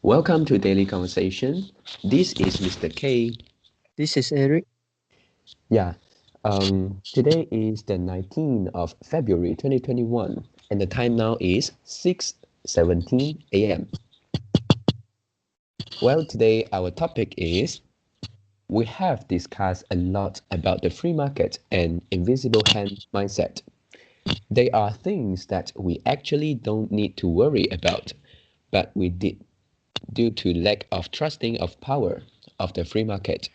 Welcome to Daily Conversation. This is Mr. K. This is Eric. Yeah, today is the 19th of February 2021, and the time now is 6:17 a.m. Well, today our topic is we have discussed a lot about the free market and invisible hand mindset. They are things that we actually don't need to worry about, but we did due to lack of trusting of power of the free market.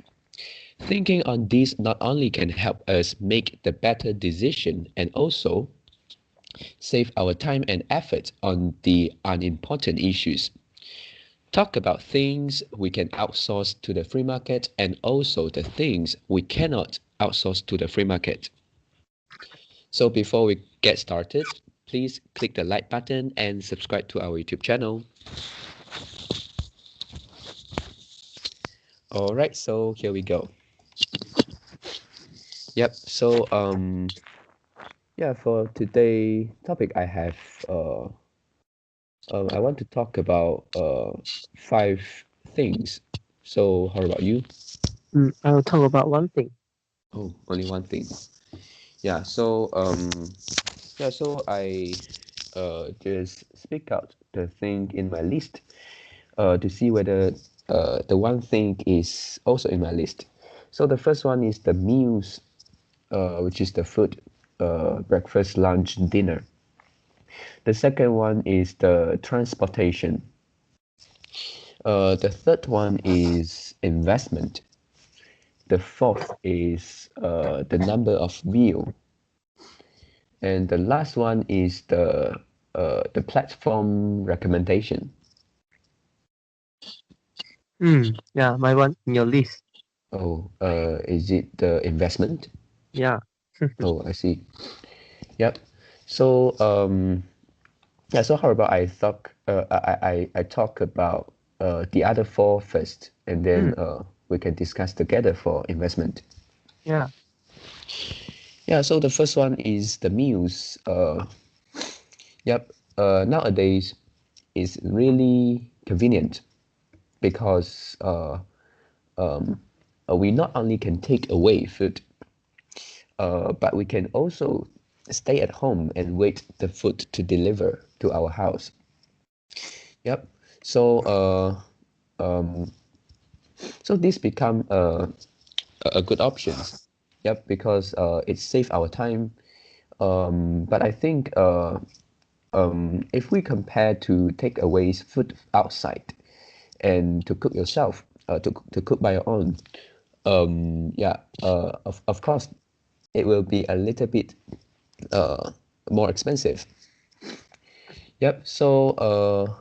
Thinking on this not only can help us make the better decision and also save our time and effort on the unimportant issues. Talk about things we can outsource to the free market and also the things we cannot outsource to the free market. So before we get started, please click the like button and subscribe to our YouTube channel. Alright, so here we go. Yep, so for today topic I have I want to talk about five things. So how about you? I'll talk about one thing. Oh, only one thing. Yeah, so I just speak out the thing in my list to see whether the one thing is also in my list. So the first one is the meals, which is the food, breakfast, lunch, dinner. The second one is the transportation. The third one is investment. The fourth is the number of meal. And the last one is the platform recommendation. Yeah, my one in your list. Oh, is it the investment? Yeah. Oh, I see. Yep. So yeah. So how about I talk about the other four first, and then we can discuss together for investment. Yeah. Yeah. So the first one is the meals. Yep. Nowadays, it's really convenient because we not only can take away food, but we can also stay at home and wait the food to deliver to our house. Yep. So so this become a good option. Yep, because it save our time. But I think if we compare to take away food outside and to cook yourself, to cook by your own, yeah, of course, it will be a little bit more expensive. Yep. So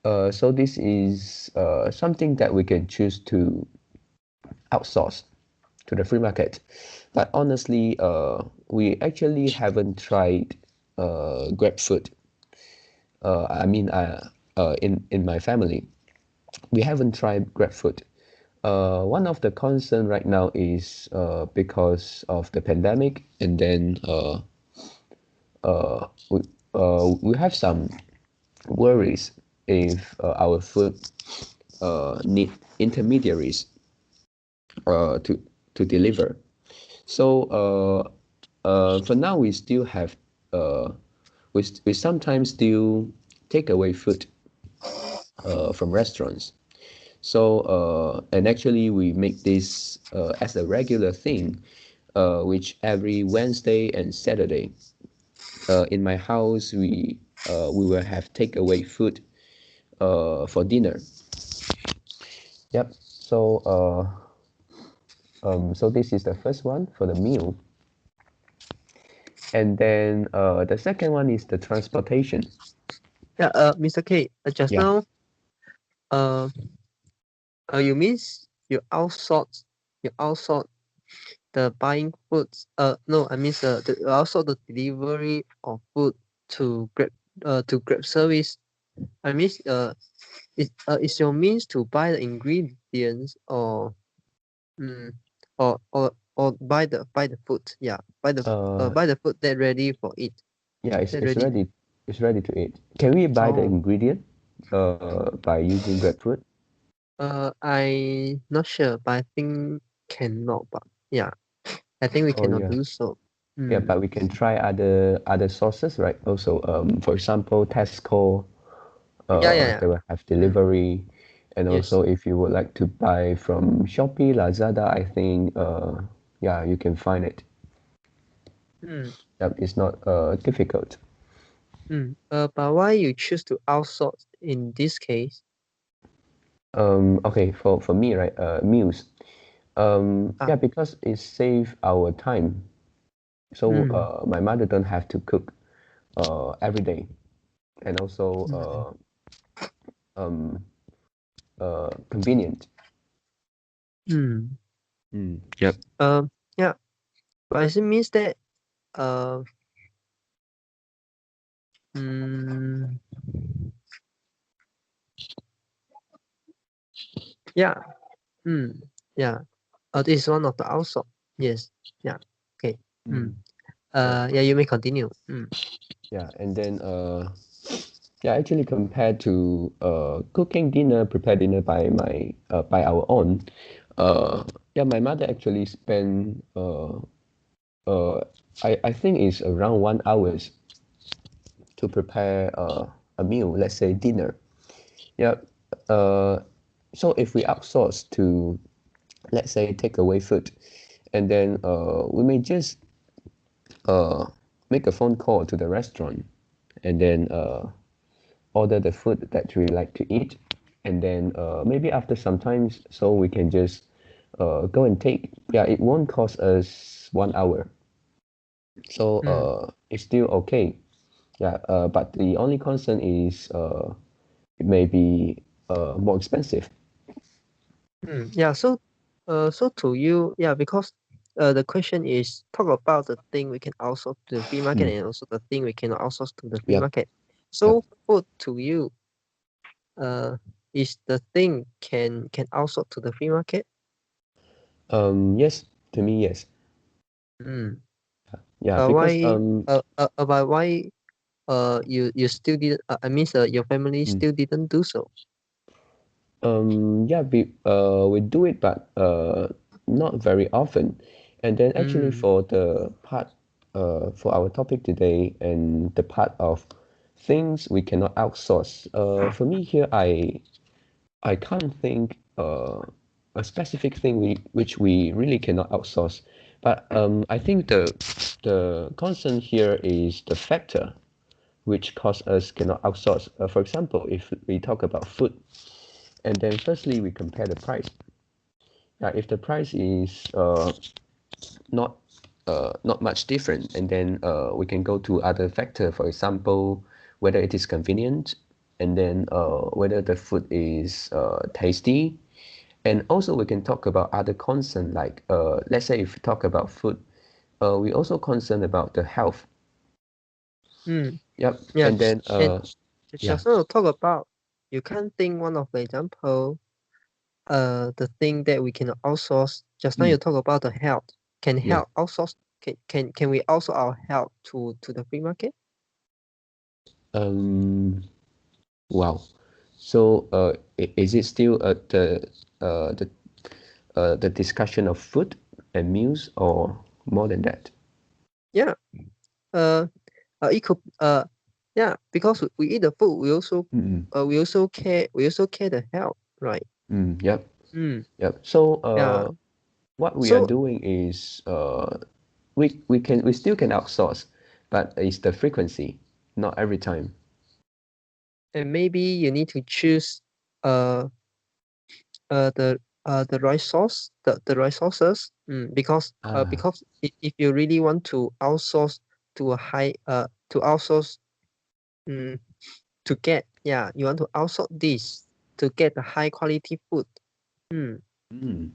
this is something that we can choose to outsource to the free market. But honestly, we actually haven't tried Grab food. In my family, we haven't tried Grab food. One of the concern right now is because of the pandemic, and then uh, we, we have some worries if our food need intermediaries to deliver. So for now, we still have we sometimes still take away food from restaurants. So and actually we make this as a regular thing, which every Wednesday and Saturday in my house we will have takeaway food for dinner. Yep. So this is the first one for the meal, and then the second one is the transportation. Yeah. Mr. K. Just Yeah. now. Uh. You means you outsource the buying foods. No. I mean also the delivery of food to Grab. To Grab service. I mean is your means to buy the ingredients mm, or buy the food. Yeah. Uh, Buy the food that ready for it. yeah. That ready. It's ready to eat. Can we buy the Oh. ingredient? by using GrabFood? I not sure, but I think cannot. But yeah, I think we Oh cannot yeah. do so. Yeah, Mm. but we can try other sources, right? Also, for example, Tesco, Yeah, yeah, yeah. they will have Mm. delivery, and Yes. also if you would like to buy from Shopee, Lazada, I think, yeah, you can find it. Mm. Yep, it's not difficult. Mm. But why you choose to outsource in this case? Okay, for me, right, meals. Ah. Yeah, because it save our time. So Mm. my mother don't have to cook every day, and Mm. also um convenient. Mm. Yep. Yeah. But it means that uh mm, yeah. Mm. Yeah. This is one of the outsource. Yes. Yeah. Okay. Mm. Mm, yep. Yeah, you may continue. Yeah, and then yeah, actually compared to cooking dinner, prepare dinner by our own, yeah, my mother actually spend uh I think it's around 1 hours to prepare a meal, let's say dinner. Yeah. Uh, so if we outsource to, let's say, take away food, and then we may just uh make a phone call to the restaurant, and then order the food that we like to eat, and then maybe after some time, so we can just go and take. Yeah, it won't cost us 1 hour, so Mm. it's still okay. Yeah, but the only concern is it may be more expensive. Yeah, so to you, yeah, because the question is talk about the thing we can outsource to the free market Mm. and also the thing we cannot outsource to the free Yep, market. yep. So food to you, is the thing can outsource to the free market? Yes, to me, yes. Mm. Yeah, But because why? But why? You still did. I mean, your family mm, still didn't do so. yeah, we do it, but not very often. And then actually Mm. for the part for our topic today and the part of things we cannot outsource. For me here, I can't think a specific thing which we really cannot outsource. But I think the concern here is the factor which cause us cannot outsource. For example, if we talk about food, and then firstly we compare the price. If the price is not not much different, and then we can go to other factor. For example, whether it is convenient, and then whether the food is tasty, and also we can talk about other concern like let's say if we talk about food, we also concern about the health. Mm. Yep, Yeah, and then and yeah. just now talk about you can't think one of the example. The thing that we can outsource. Just now Mm. you talk about the health. Can Yeah. health outsource? Can we outsource our health to the free market? um wow. So is it still the discussion of food and meals, or more than that? Yeah. Uh. It could. Yeah. Because we eat the food, we also Mm, we also care the health, right? yep, Mm. yep. So Yeah. what we are So doing is we still can outsource, but it's the frequency, not every time. and maybe you need to choose uh the right source, the right sources. Because Ah, if you really want to outsource to outsource mm, to get, yeah, you want to outsource this to get the high quality food. Mm, mm,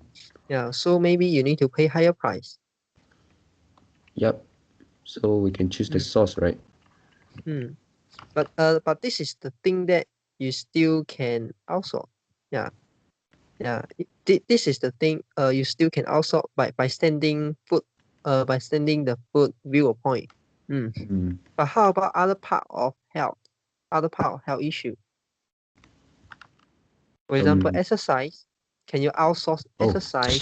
yeah, so maybe you need to pay higher price. yep. So we can choose the Mm, sauce, right? mm. But this is the thing that you still can outsource. Yeah, yeah. This is the thing. You still can outsource by sending food. By sending the food viewpoint. Mm. Mm. But how about other part of health? Other part of health issue. For example, exercise. Can you outsource Oh, exercise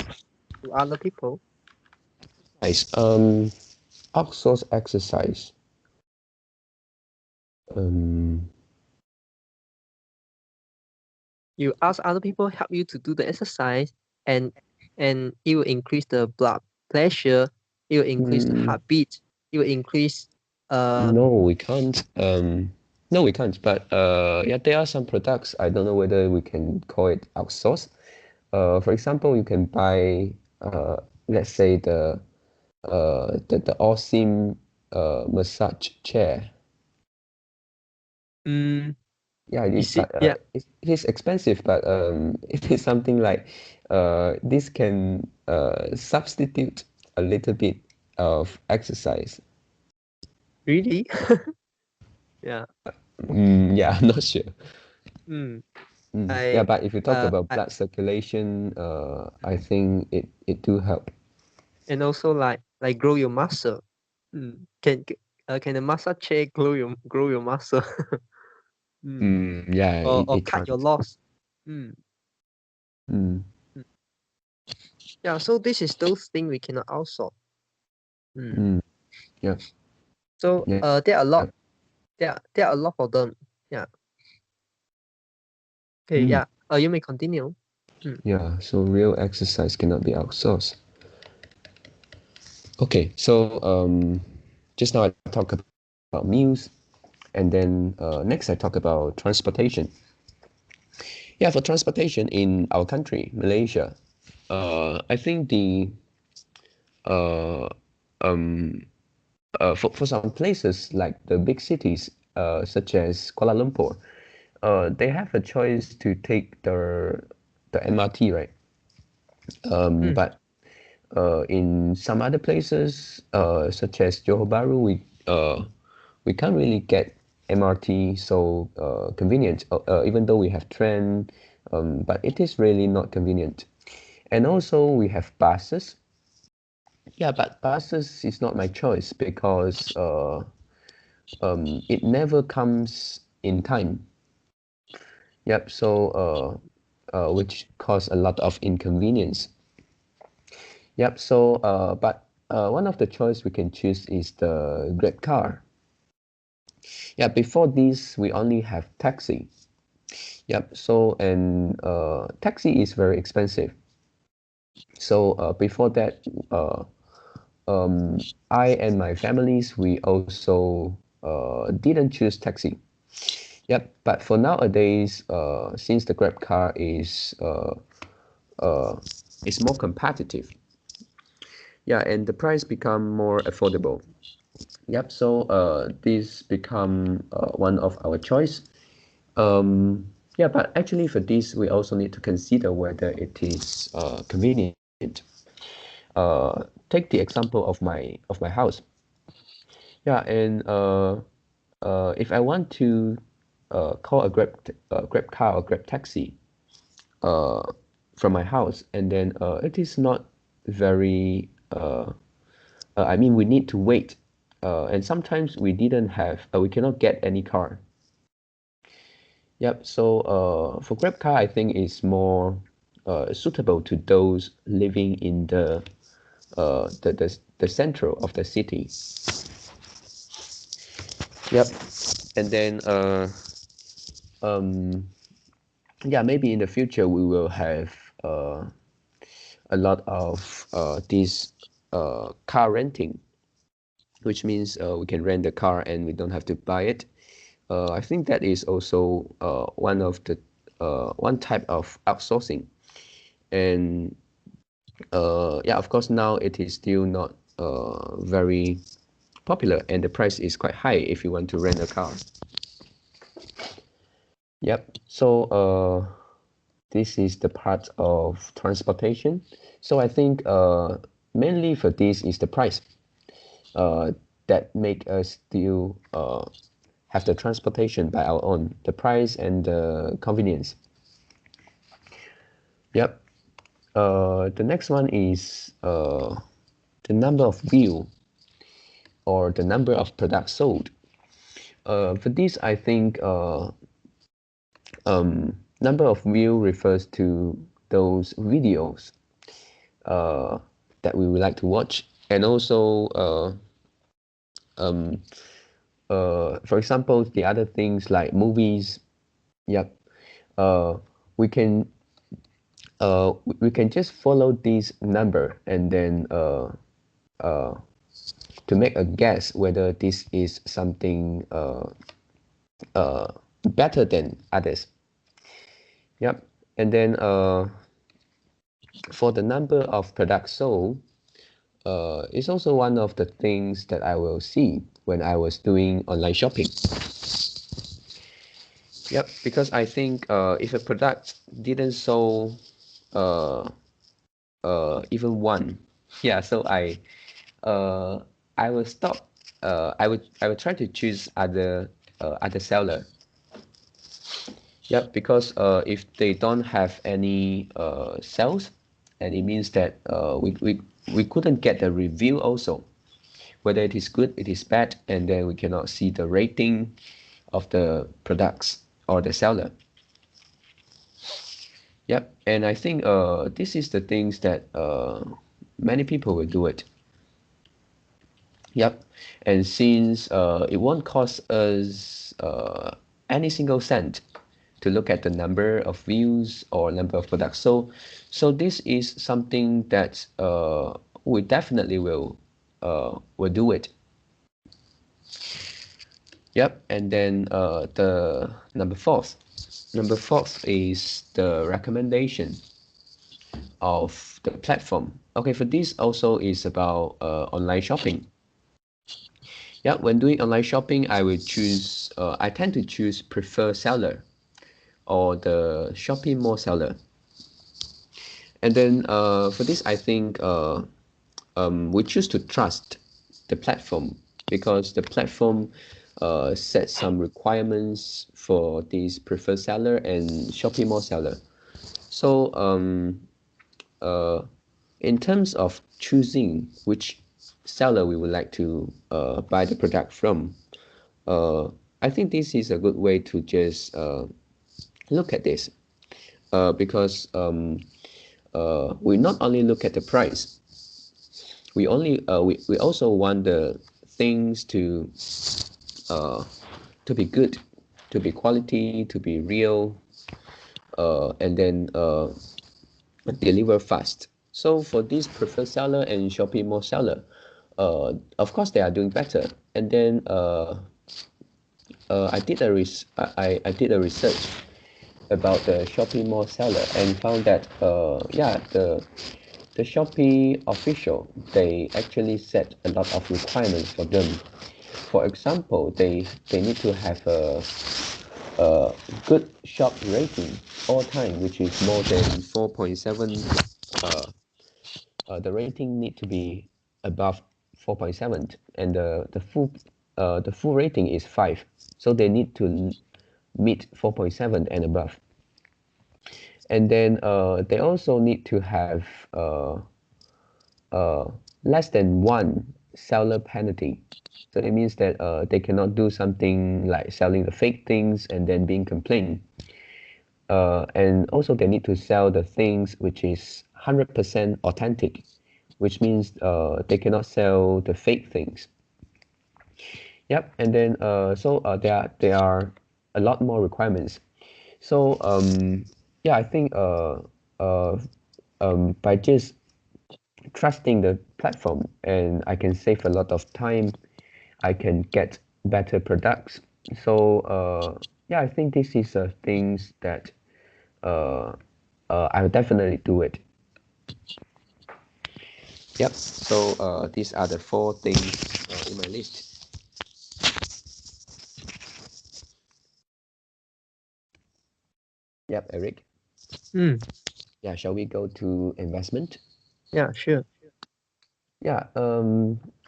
to other people? nice. Outsource exercise. Um, You ask other people help you to do the exercise, and it will increase the blood pressure, it will increase the mm, heartbeat, it will increase no, we can't. No, we can't. But yeah, there are some products. I don't know whether we can call it outsource. For example, you can buy, let's say the Awesome massage chair. mm, Yeah, it is, is it, but yeah, it is expensive. But it is something like this can substitute a little bit of exercise. really? Yeah. Yeah, I'm not sure. mm, Yeah, I but if you talk about I blood circulation, I think it do help. and also like grow your muscle. Can the massage chair grow your muscle? mm, Yeah, or it cut your can't. loss? Mm, Mm, mm. Yeah, so this is those things we cannot outsource. Mm. mm, yeah, So yeah, there are a yeah. lot. There are a lot of them. Yeah. Okay. Mm, Yeah. You may continue. Mm. yeah, so real exercise cannot be outsourced. Okay, so just now I talk about meals, and then next I talk about transportation. Yeah, for transportation in our country, Malaysia, I think the uh, um, for some places like the big cities, such as Kuala Lumpur, they have a choice to take the MRT, right? Mm. But in some other places, such as Johor Bahru, we can't really get MRT so convenient, even though we have tram, but it is really not convenient. And also we have buses. Yeah, but buses is not my choice because it never comes in time. Yep, so which cause a lot of inconvenience. Yep, so but one of the choice we can choose is the Grab car. Yeah, before this we only have taxi. Yep, so and taxi is very expensive. So before that, uh, um, I and my families we also didn't choose taxi. Yep, but for nowadays, since the Grab car uh, is more competitive, yeah, and the price become more affordable. Yep, so this become one of our choice. Yeah, but actually for this, we also need to consider whether it is convenient. Take the example of my house. Yeah, and if I want to call a Grab car or Grab taxi uh, from my house, and then it is not very. I mean, we need to wait, and sometimes we cannot get any car. Yep. So for Grab car, I think is more suitable to those living in the central of the city. Yep. And then um, yeah, maybe in the future we will have a lot of this car renting, which means we can rent the car and we don't have to buy it. I think that is also one type of outsourcing. And yeah, of course, now it is still not very popular, and the price is quite high if you want to rent a car. Yep. So this is the part of transportation. So I think mainly for this is the price uh, that make us still have the transportation by our own, the price and the convenience. Yep. The next one is the number of view or the number of products sold. For this, I think number of view refers to those videos that we would like to watch, and also um, for example, the other things like movies. Yep. uh, we can we can just follow this number and then uh, to make a guess whether this is something uh, better than others. Yep. And then for the number of products sold, it's also one of the things that I will see when I was doing online shopping. Yep, because I think if a product didn't sell uh, even one, yeah, so uh, I will stop. I would try to choose other seller. Yep, because if they don't have any sales, and it means that we couldn't get the review also, whether it is good, it is bad, and then we cannot see the rating of the products or the seller. Yep, and I think this is the things that many people will do it. Yep, and since it won't cost us any single cent to look at the number of views or number of products, so this is something that we definitely will do it. Yep, and then the number fourth is the recommendation of the platform. Okay, for this also is about online shopping. Yeah, when doing online shopping, I tend to choose prefer seller or the shopping mall seller. And then for this, I think we choose to trust the platform because the platform sets some requirements for this preferred seller and shopping mall seller. So uh, in terms of choosing which seller we would like to buy the product from, uh, I think this is a good way to just look at this because we not only look at the price, we also want the things uh, to be good, to be quality, to be real, and then deliver fast. So for this preferred seller and shopping mall seller, of course they are doing better. And then I did a research about the shopping mall seller and found that yeah, the Shopee official, they actually set a lot of requirements for them. For example, they need to have a good shop rating all time, which is more than 4.7. uh, the rating need to be above 4.7, and the full rating is 5, so they need to meet 4.7 and above. And then they also need to have uh, less than one seller penalty. So it means that they cannot do something like selling the fake things and then being complained. And also they need to sell the things which is 100% authentic, which means they cannot sell the fake things. Yep, and then there are a lot more requirements. So yeah, I think uh, by just trusting the platform, and I can save a lot of time, I can get better products. So yeah, I think this is things that uh, I'll definitely do it. Yep. So these are the four things in my list. Yep, Eric. Mm, Yeah, shall we go to investment? yeah, sure. Yeah.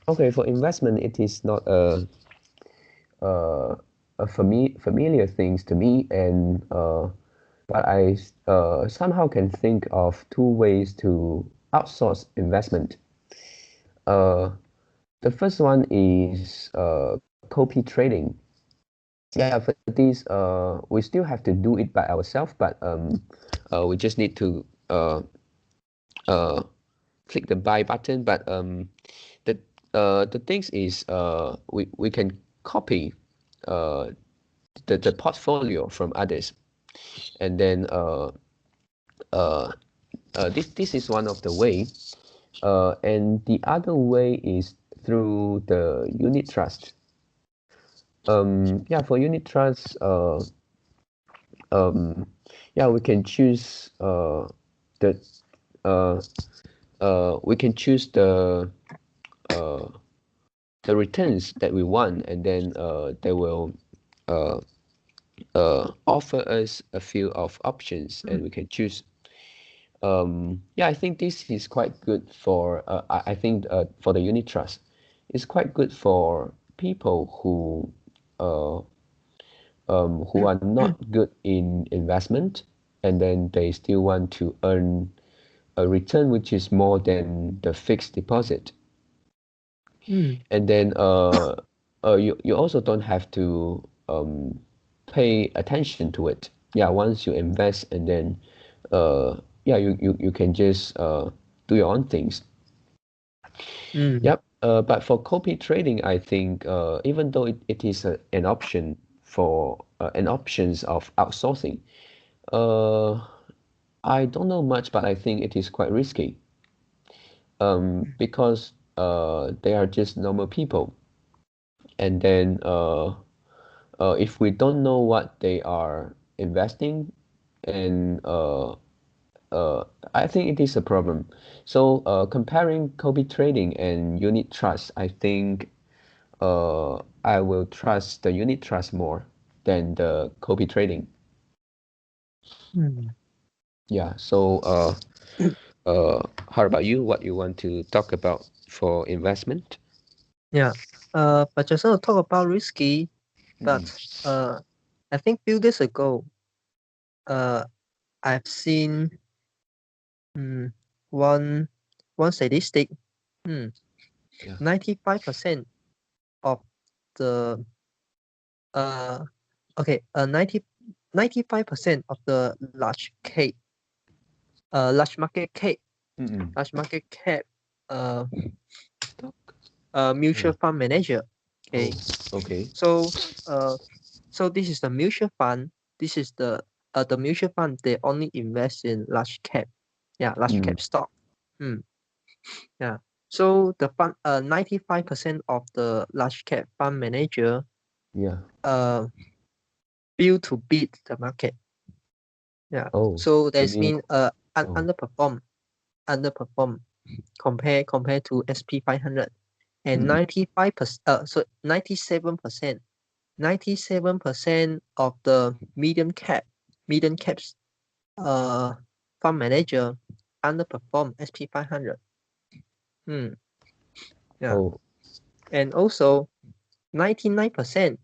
Okay, for investment, it is not uh, a familiar things to me, and but I somehow can think of two ways to outsource investment. Uh, the first one is copy trading. yeah, for this, we still have to do it by ourselves, but we just need to uh, click the buy button. But the the things is we can copy uh, the portfolio from others, and then this is one of the way, and the other way is through the unit trust. Yeah, for unit trust, yeah, we can choose the uh, we can choose uh, the returns that we want, and then they will uh, offer us a few of options, and we can choose. Yeah, I think this is quite good for. I think for the unit trust, it's quite good for people who are not good in investment, and then they still want to earn a return which is more than the fixed deposit. And then you also don't have to pay attention to it. Yeah, once you invest, and then yeah, you can just do your own things. Mm, Yep. But for copy trading, I think even though it is an option for an options of outsourcing, uh, I don't know much, but I think it is quite risky because they are just normal people, and then if we don't know what they are investing, and I think it is a problem. So comparing copy trading and unit trust, I think I will trust the unit trust more than the copy trading. mm. Yeah. So how about you? What you want to talk about for investment? Yeah. But just now talk about risky, Mm-mm. but I think few days ago, uh, I've seen mm, one one statistic. Mm, Yeah. 95% of the uh okay 95% of the large market cap Mm-mm. large market cap uh Stock. mutual Yeah. fund manager. Oh. Okay, Okay. so uh so this is the mutual fund. This is the mutual fund. They only invest in large cap, yeah, large Mm. cap stock. Hmm. Yeah. So the fund 95% of the large cap fund manager Yeah. uh build to beat the market. Yeah. Oh. So You that's mean? mean Oh. underperform compare to SP 500, and Mm-mm. 95% so 97% of the medium caps fund manager underperform SP 500. Hmm. Yeah. Oh. And also 99%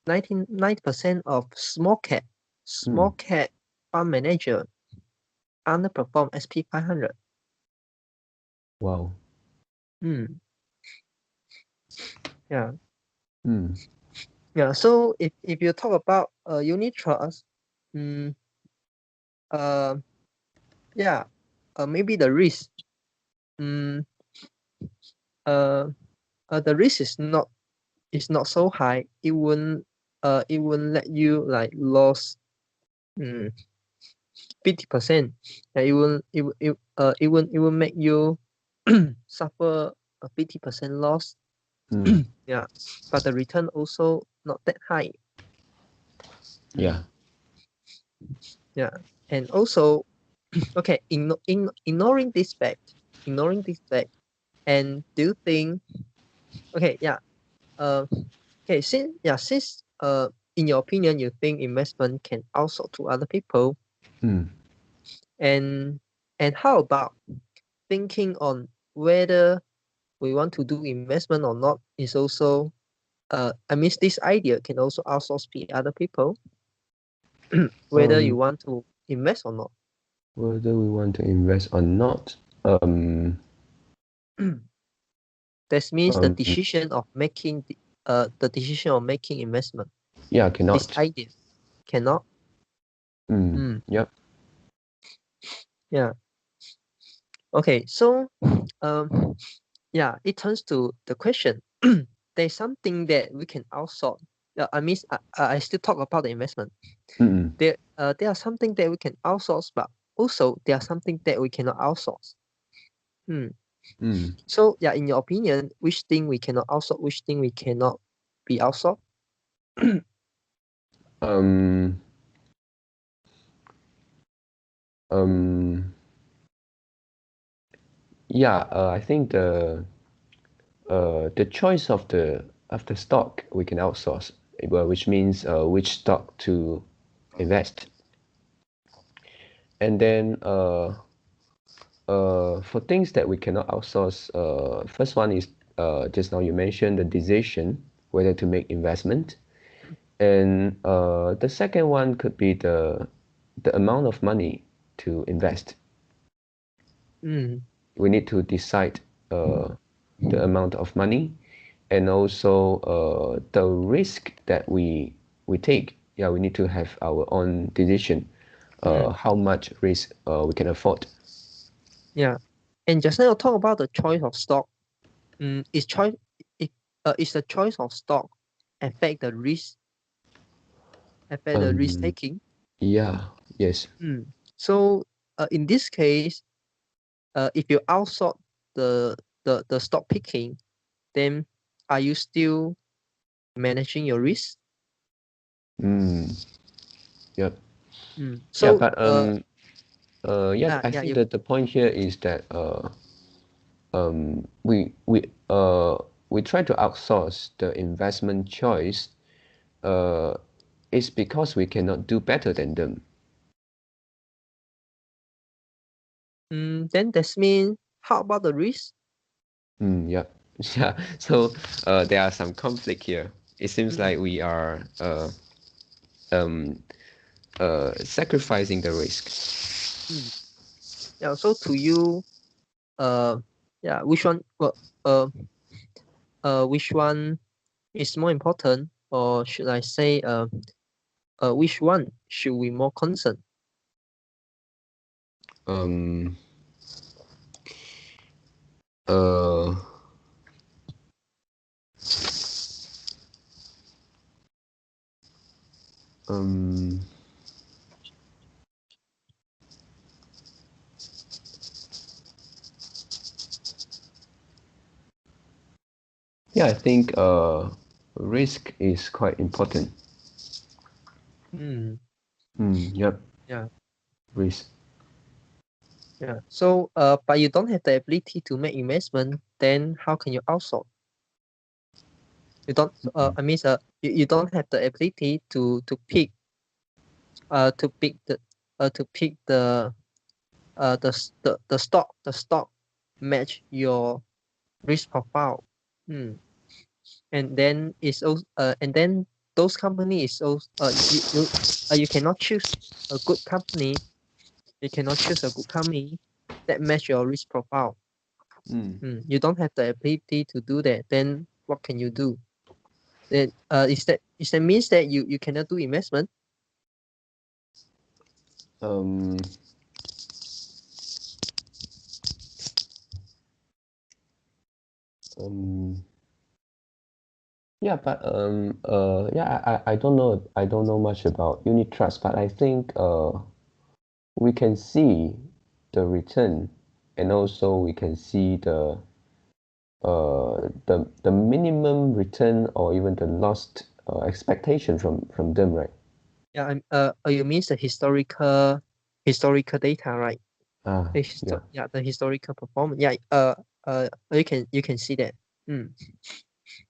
99% of small Mm. cap fund manager underperform SP 500. Wow. Hmm. Yeah. Mm. Yeah. So if you talk about unit trust, mm, uh yeah, maybe the risk, mm, uh, the risk is not so high. It won't let you like lose mm, 50%. It will make you suffer a 50% loss. Mm. Yeah, but the return also not that high. Yeah. Mm, yeah, and also okay, ignoring this fact, and do you think okay, yeah, uh, okay, since in your opinion you think investment can outsource to other people, Mm. and how about thinking on whether we want to do investment or not is also I mean this idea can also outsource to other people whether you Um, want to invest or not. whether we want to invest or not. That means Um, the decision of making investment. Yeah, This cannot. idea cannot. Mm, Yep. yeah. Okay. So, um, yeah, it turns to the question. There's something that we can outsource. I mean, I still talk about the investment. Mm, There are something that we can outsource, but also there are something that we cannot outsource. Hmm. mm. So yeah, in your opinion, which thing we cannot outsource, which thing we cannot be outsourced? Um, um, yeah, I think the choice of the stock we can outsource, well, which means which stock to invest. And then for things that we cannot outsource, first one is just now you mentioned the decision whether to make investment, and the second one could be the amount of money to invest. Mm, We need to decide the amount of money and also the risk that we take. Yeah, we need to have our own decision, mm, how much risk we can afford. yeah. And just now you talk about the choice of stock. Is choice it is the choice of stock affect the risk Um, taking? yeah, yes. Mm. So in this case, if you outsource the the stock picking, then are you still managing your risk? Mm, yep. Yeah, So but yeah, I yeah, think you that the point here is that we try to outsource the investment choice. Uh, it's because we cannot do better than them. then that's mean how about the risk? Yeah, yeah. So there are some conflict here. It seems Mm, like we are um, sacrificing the risk. mm. Yeah, so to you, uh yeah, uh which one is more important, or should I say which one should we more concern? Um, uh, um, yeah, I think risk is quite important. Mm, Yep, yeah, risk. so but you don't have the ability to make investment, then how can you outsource? You don't Mm. I mean you don't have the ability to pick to pick the stock match your risk profile. Mm. And then and then those companies also you cannot choose a good company. You cannot choose a good company that match your risk profile. Mm. You don't have the ability to do that. Then what can you do? Then is that means that you cannot do investment? Um, um, yeah, but yeah, I don't know much about unit trust, but I think we can see the return, and also we can see the minimum return or even the lost expectation from them, right? Yeah, you mean the historical data, right? Ah, yeah. Yeah, the historical performance. Yeah, you can see that. Mm,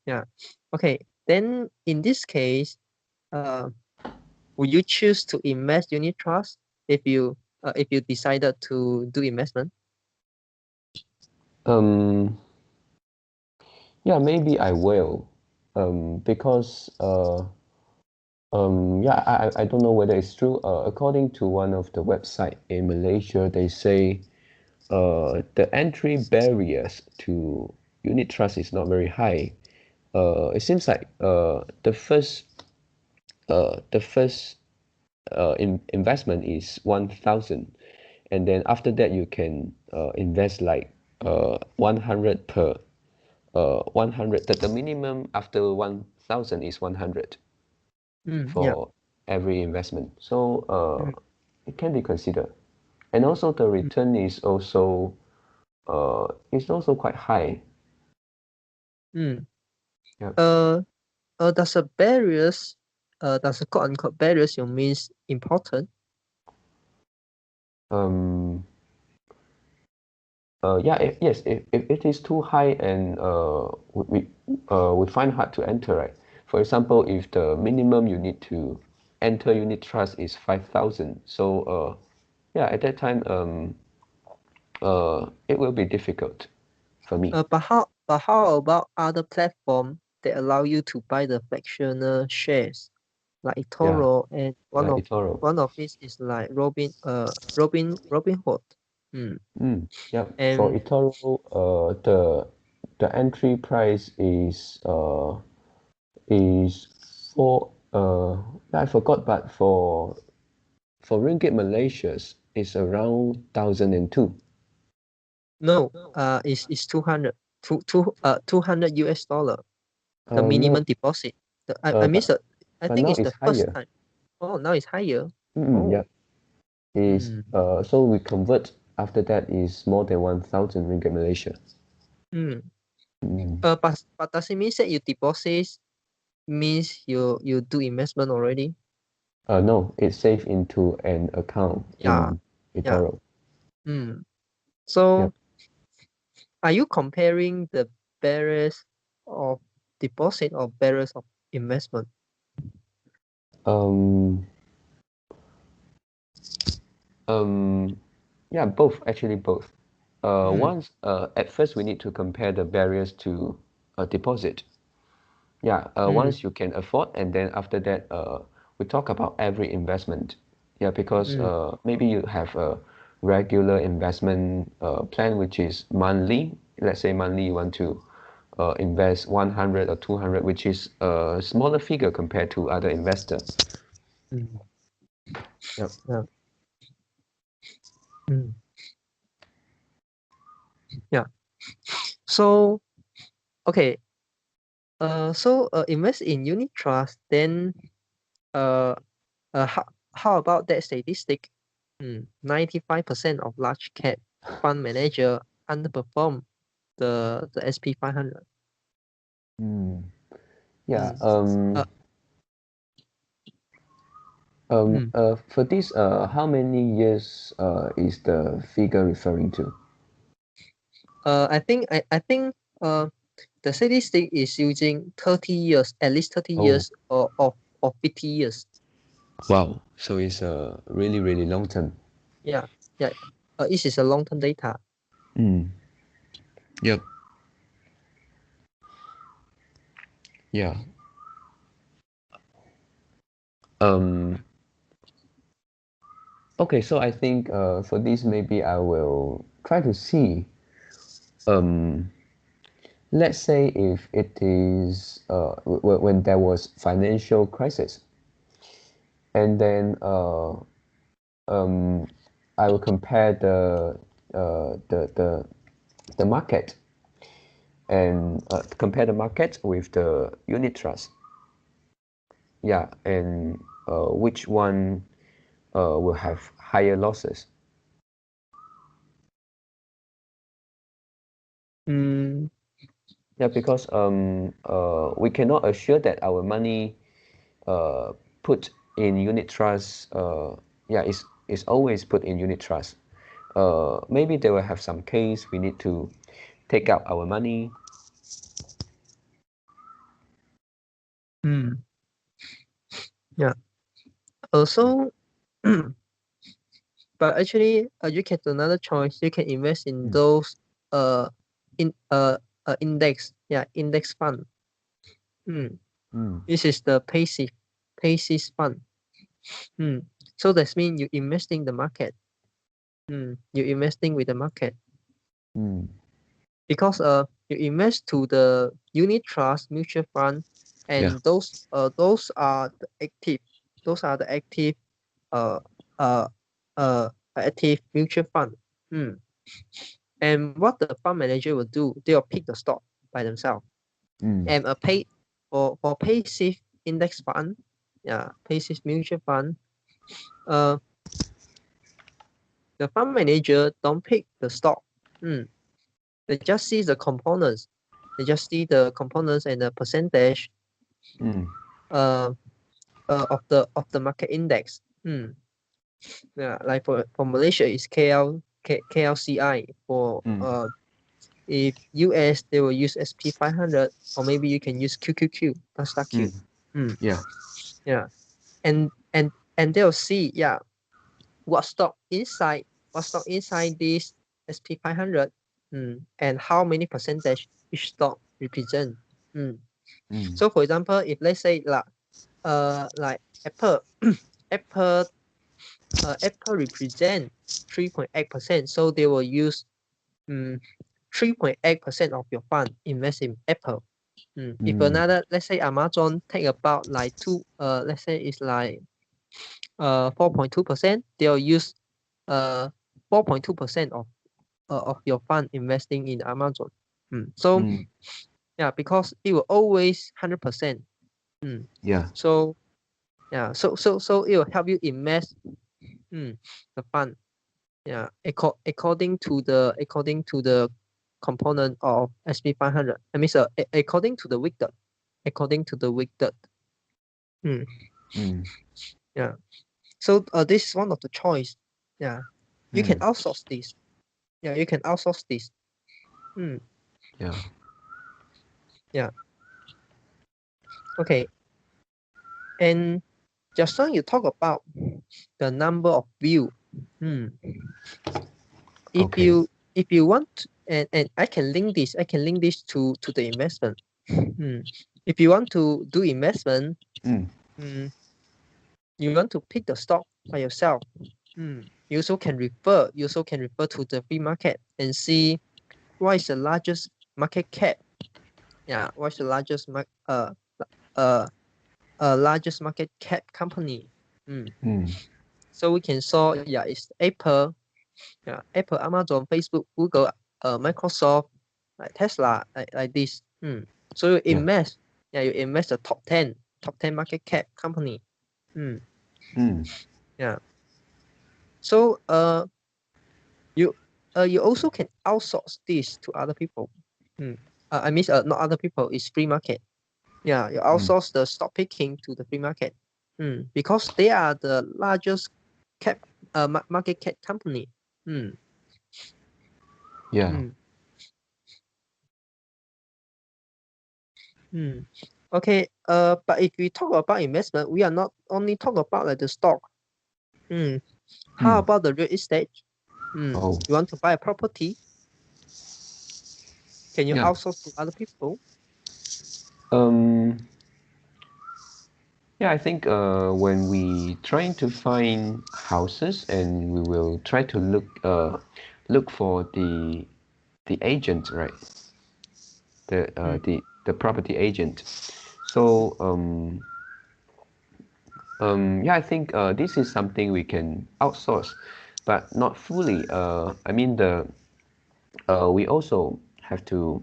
yeah. Okay. Then in this case, uh, would you choose to invest unit trust if you decided to do investment? Um, yeah, maybe I will, because yeah, I don't know whether it's true. According to one of the website in Malaysia, they say the entry barriers to unit trust is not very high. It seems like the first the first investment is 1,000, and then after that you can invest like 100 per 100. The minimum after 1,000 is 100 Yeah. for every investment. So Mm, it can be considered, and also the mm, return is also quite high. mm. Yeah. Uh, does a barriers, does a quote unquote barriers you means important? Um. Yeah. Yes. If it is too high and we find hard to enter, right? For example, if the minimum you need to enter unit trust is 5,000, so yeah, at that time it will be difficult for me. But how about other platform that allow you to buy the fractional shares like Yeah. eToro, and one Like of eToro. one of this is like Robinhood. Mm. Yeah. For And eToro, the entry price is for I forgot, but for ringgit Malaysia's is around 1,002. no, is 200, 200 US dollar, the No, minimum deposit. I mean, but I but think now it's the it's first higher. time. Oh, now it's higher. Yeah, Oh. is Mm. so we convert after that is more than 1,000 ringgit Malaysia. Mm. Mm. But does it mean that you deposit means you do investment already? No, it's saved into an account Yeah, in yeah. eToro. Mm. Yep. So are you comparing the barriers of deposit or barriers of investment? Um, um, yeah, both, actually both. Mm. Once at first we need to compare the barriers to a deposit. Yeah, Mm. once you can afford, and then after that, we talk about every investment. Yeah, because Mm. maybe you have a regular investment plan, which is monthly. Let's say monthly you want to invest 100 or 200, which is a smaller figure compared to other investors. Mm. Yep. Yeah. Mm. Yeah. So okay. Invest in unit trust. Then uh, how about that statistic? 95% of large cap fund manager underperform the SP 500. Mm. Yeah. Mm. Uh, mm. For this, how many years is the figure referring to? I think the statistic is using 30 years, at least 30 Oh, years, or 50 years. wow. So it's a really, really long term. Yeah, yeah. This is a long-term data. Mm. Yep. Yeah. Um, okay, so I think for this maybe I will try to see. Um, let's say if it is when there was financial crisis, and then um, I will compare uh, the the the market and compare the market with the unit trust. Yeah, and which one will have higher losses. Mm, Yeah, because we cannot assure that our money uh, put in unit trust, yeah, is always put in unit trust. Maybe they will have some case we need to take out our money. mm, yeah. Also, but actually, you can do another choice. You can invest in Mm, those uh in index, yeah, index fund. Mm. mm, This is the passive fund. Mm. So that means you investing the market. You investing with the market, mm, because you invest to the unit trust mutual fund. and those are the active uh uh active mutual fund. And what the fund manager will do, they'll pick the stock by themselves. And a pay for passive index fund, passive mutual fund, uh the fund manager don't pick the stock. They just see the components. They just see the components and the percentage of the market index. Yeah, like for Malaysia is KLCI. For if US they will use SP 500, or maybe you can use QQQ, Nasdaq Q. Yeah, and they'll see what stock inside this SP 500, and how many percentage each stock represent. So for example, if let's say like Apple Apple Apple represent 3.8%, so they will use 3.8% of your fund invest in Apple. If another, let's say Amazon take about like let's say it's like 4.2%, they'll use 4.2% of your fund investing in Amazon. So yeah, because it will always 100%. So yeah, so it will help you invest the fund. Yeah, according to the component of SP 500. I mean, according to the weighted. Yeah. So this is one of the choice. Yeah. You can outsource this. Yeah, you can outsource this. Yeah. Okay. And just now you talk about the number of view. If you want, and I can link this to the investment. If you want to do investment, you want to pick the stock by yourself. You also can refer to the free market and see what is the largest market cap. Yeah, what's the largest largest market cap company. So we can saw, it's Apple, Apple, Amazon, Facebook, Google, Microsoft, like Tesla, like this. So you invest, the top 10 market cap company. Yeah. So you also can outsource this to other people. I mean, not other people, it's free market. Yeah, you outsource the stock picking to the free market. Because they are the largest market cap company. Okay. But if we talk about investment, we are not only talk about like the stock. How about the real estate? You want to buy a property? Can you outsource to other people? I think when we trying to find houses, and we will try to look for the agent, right? The property agent. So I think this is something we can outsource, but not fully. I mean, we also have to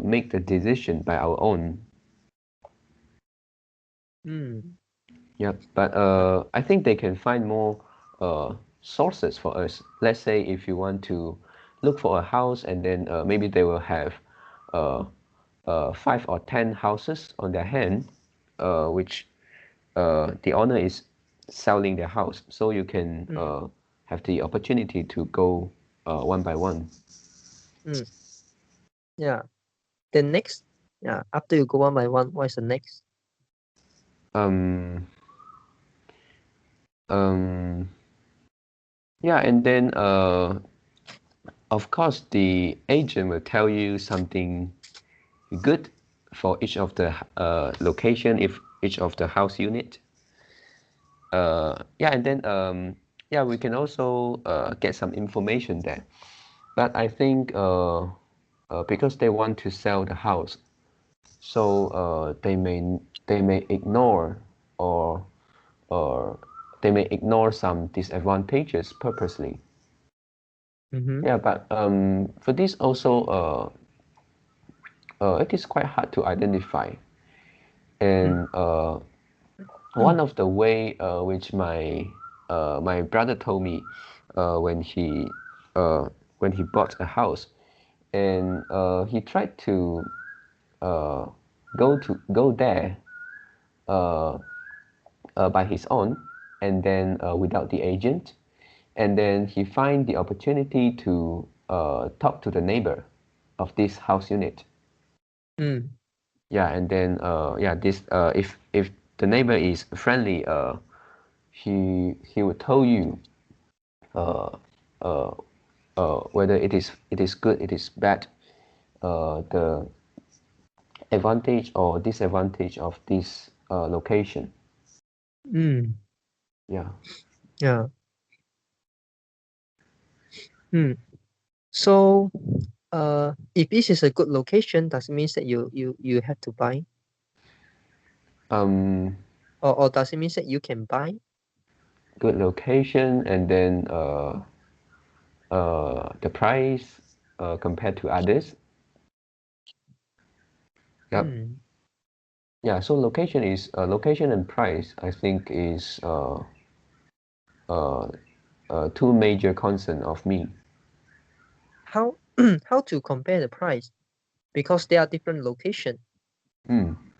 make the decision by our own. Yeah, but I think they can find more sources for us. Let's say if you want to look for a house, and then maybe they will have 5 or 10 houses on their hand, which the owner is selling their house. So you can have the opportunity to go one by one. Yeah. Then next, after you go one by one, what is the next? Yeah, and then of course the agent will tell you something good for each of the location, if each of the house unit. And then we can also get some information there. But I think because they want to sell the house, So they may ignore or or they may ignore some disadvantages purposely. Yeah, but for this also it is quite hard to identify. And one of the way which my brother told me when uh, he bought a house, and he tried to uh, go there uh, by his own, and then without the agent, and then he find the opportunity to talk to the neighbor of this house unit. Yeah, and then yeah, this if the neighbor is friendly, he will tell you uh, uh, whether it is good, it is bad, the advantage or disadvantage of this location. Yeah. Yeah. So, if this is a good location, does it mean that you have to buy, Um, or does it mean that you can buy? Good location, and then the price compared to others. Yep. Yeah. So location and price, I think, is uh, two major concern of me. How how to compare the price? Because they are different location.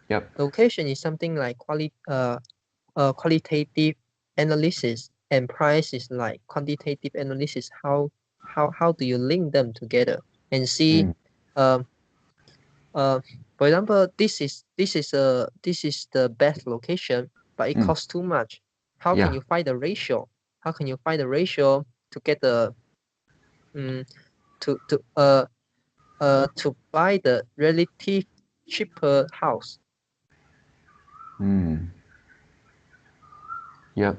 Yep. Location is something like qualitative analysis, and price is like quantitative analysis. How do you link them together and see, Mm, um uh for example, this is the best location, but it mm, costs too much. How can yeah. you find the ratio? How can you find the ratio to get the um to buy the relative cheaper house? Mm, yep.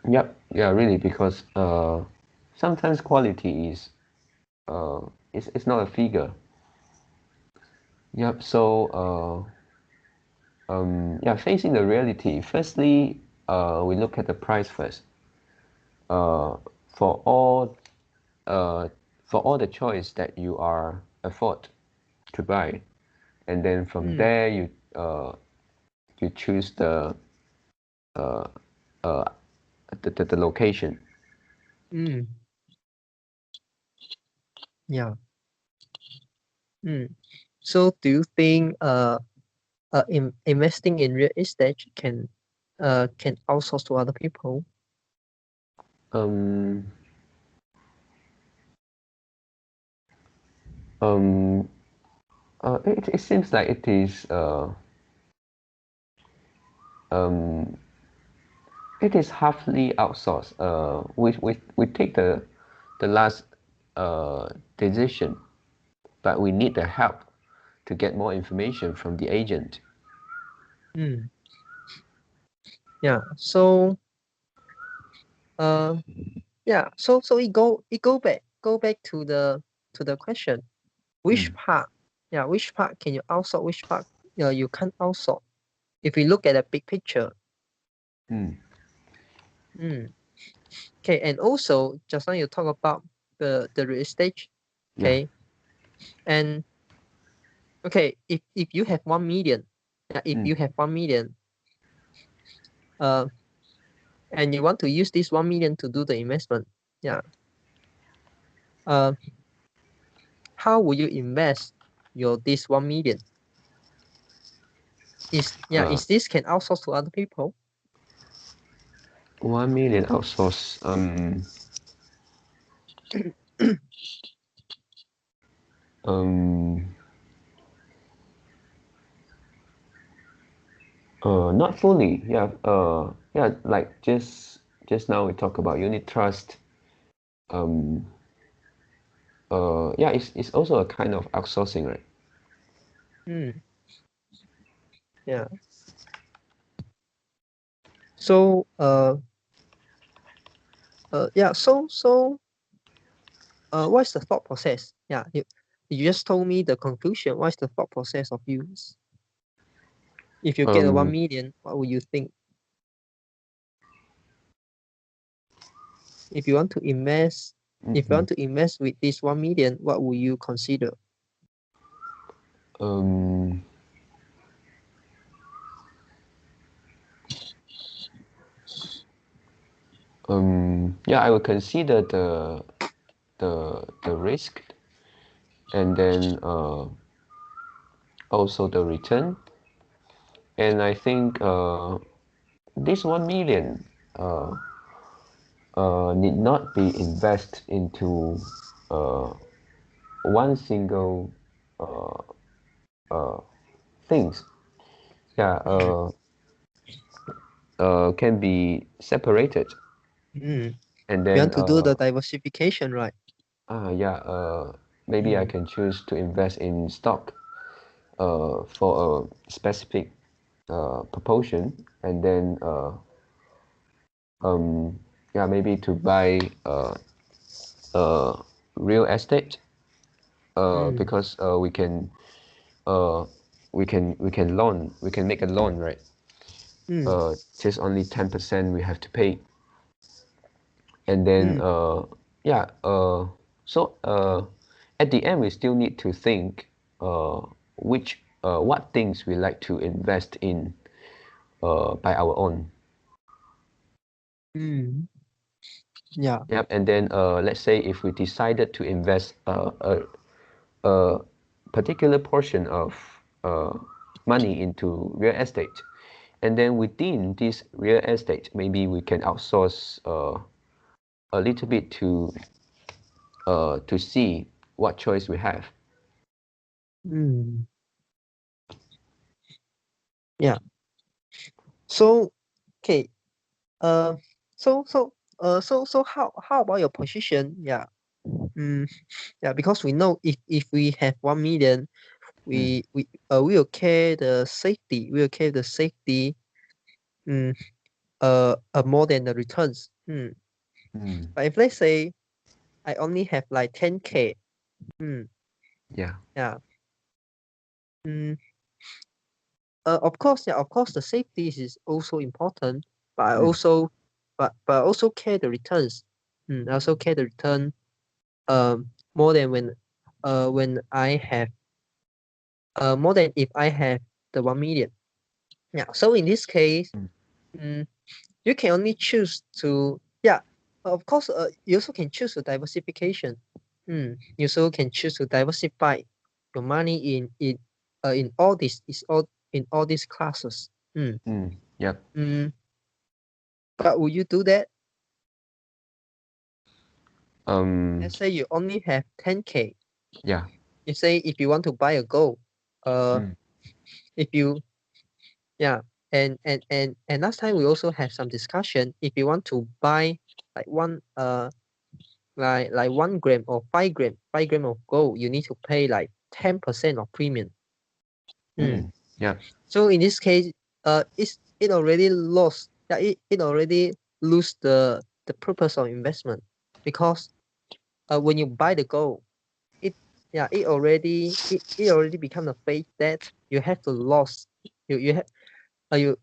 Yep. Yeah. Really, because sometimes quality is not a figure. Yep. So yeah, facing the reality. Firstly, we look at the price first. Uh, for all uh, for all the choice that you are afford to buy, and then from there you choose uh, uh, the location. Mm, yeah. So do you think investing in real estate can outsource to other people? Um, um, it seems like um, it is halfly outsourced. We take the last decision, but we need the help to get more information from the agent. Mm, yeah. So uh yeah. So it go back to the question. Which Mm, part? Yeah. Which part can you outsource? Which part you can't outsource? If we look at the big picture. mm, Mm. Okay. And also just now you talk about the real estate. yeah. Okay. And okay, if you have 1 million, yeah, if Mm, you have 1 million, uh, and you want to use this 1 million to do the investment, yeah, uh, how will you invest your this 1 million? uh, Is this can outsource to other people? 1 million outsource. Um, Not fully. Yeah. Yeah. Like just now we talk about unit trust. Um, yeah. It's also a kind of outsourcing, right? Hmm. Yeah. So yeah. What's the thought process? Yeah. You just told me the conclusion. What's the thought process of you? If you get a 1 Um, million, what would you think? If you want to invest, if you mhm. want to invest with this 1 million, what would you consider? Um, yeah, I will consider the risk, and then also the return. And I think this 1 million uh, need not be invested into uh, one single uh, uh, things. Yeah, Mm. can be separated, Mm. and You then want to do the diversification, right? yeah, maybe I Mm. can choose to invest in stock for a specific proportion, and then yeah, maybe to buy uh, real estate Mm. because uh, we can make a loan, right? Mm. Just only 10% we have to pay, and then Mm. yeah, so at the end we still need to think which what things we like to invest in by our own. Mm. Yeah. Yep, and then let's say if we decided to invest a particular portion of money into real estate, and then within this real estate, maybe we can outsource a little bit to see what choice we have. Mm. Yeah. So, okay. Uh, so how about your position? Yeah. Mm. Yeah, because we know if we have 1 million, Mm, we will care the safety. We will care the safety. Mm. More than the returns. Mm. mm, But if let's say I only have like 10K. Mm. yeah. Yeah. Mm. Of course, yeah, of course, the safety is also important, but I Mm, also, but I also care the returns. I also care the return. More than when I have, more than if I have the 1 million. Yeah. So in this case, mm, mm, you can only choose to, yeah. Of course, you also can choose the diversification. You also can choose to diversify your money in all these is all in all these classes. yep. Mm, but will you do that? Um, Let's say you only have 10K. yeah. You say if you want to buy a gold, uh, Mm, if you yeah, and last time we also have some discussion. If you want to buy like one like 1 gram or 5 gram of gold, you need to pay like 10% of premium. Mm. yep. So in this case, it already lost. Yeah, it already lose the purpose of investment because when you buy the gold, it yeah it already become a fake debt. You have to loss. You have you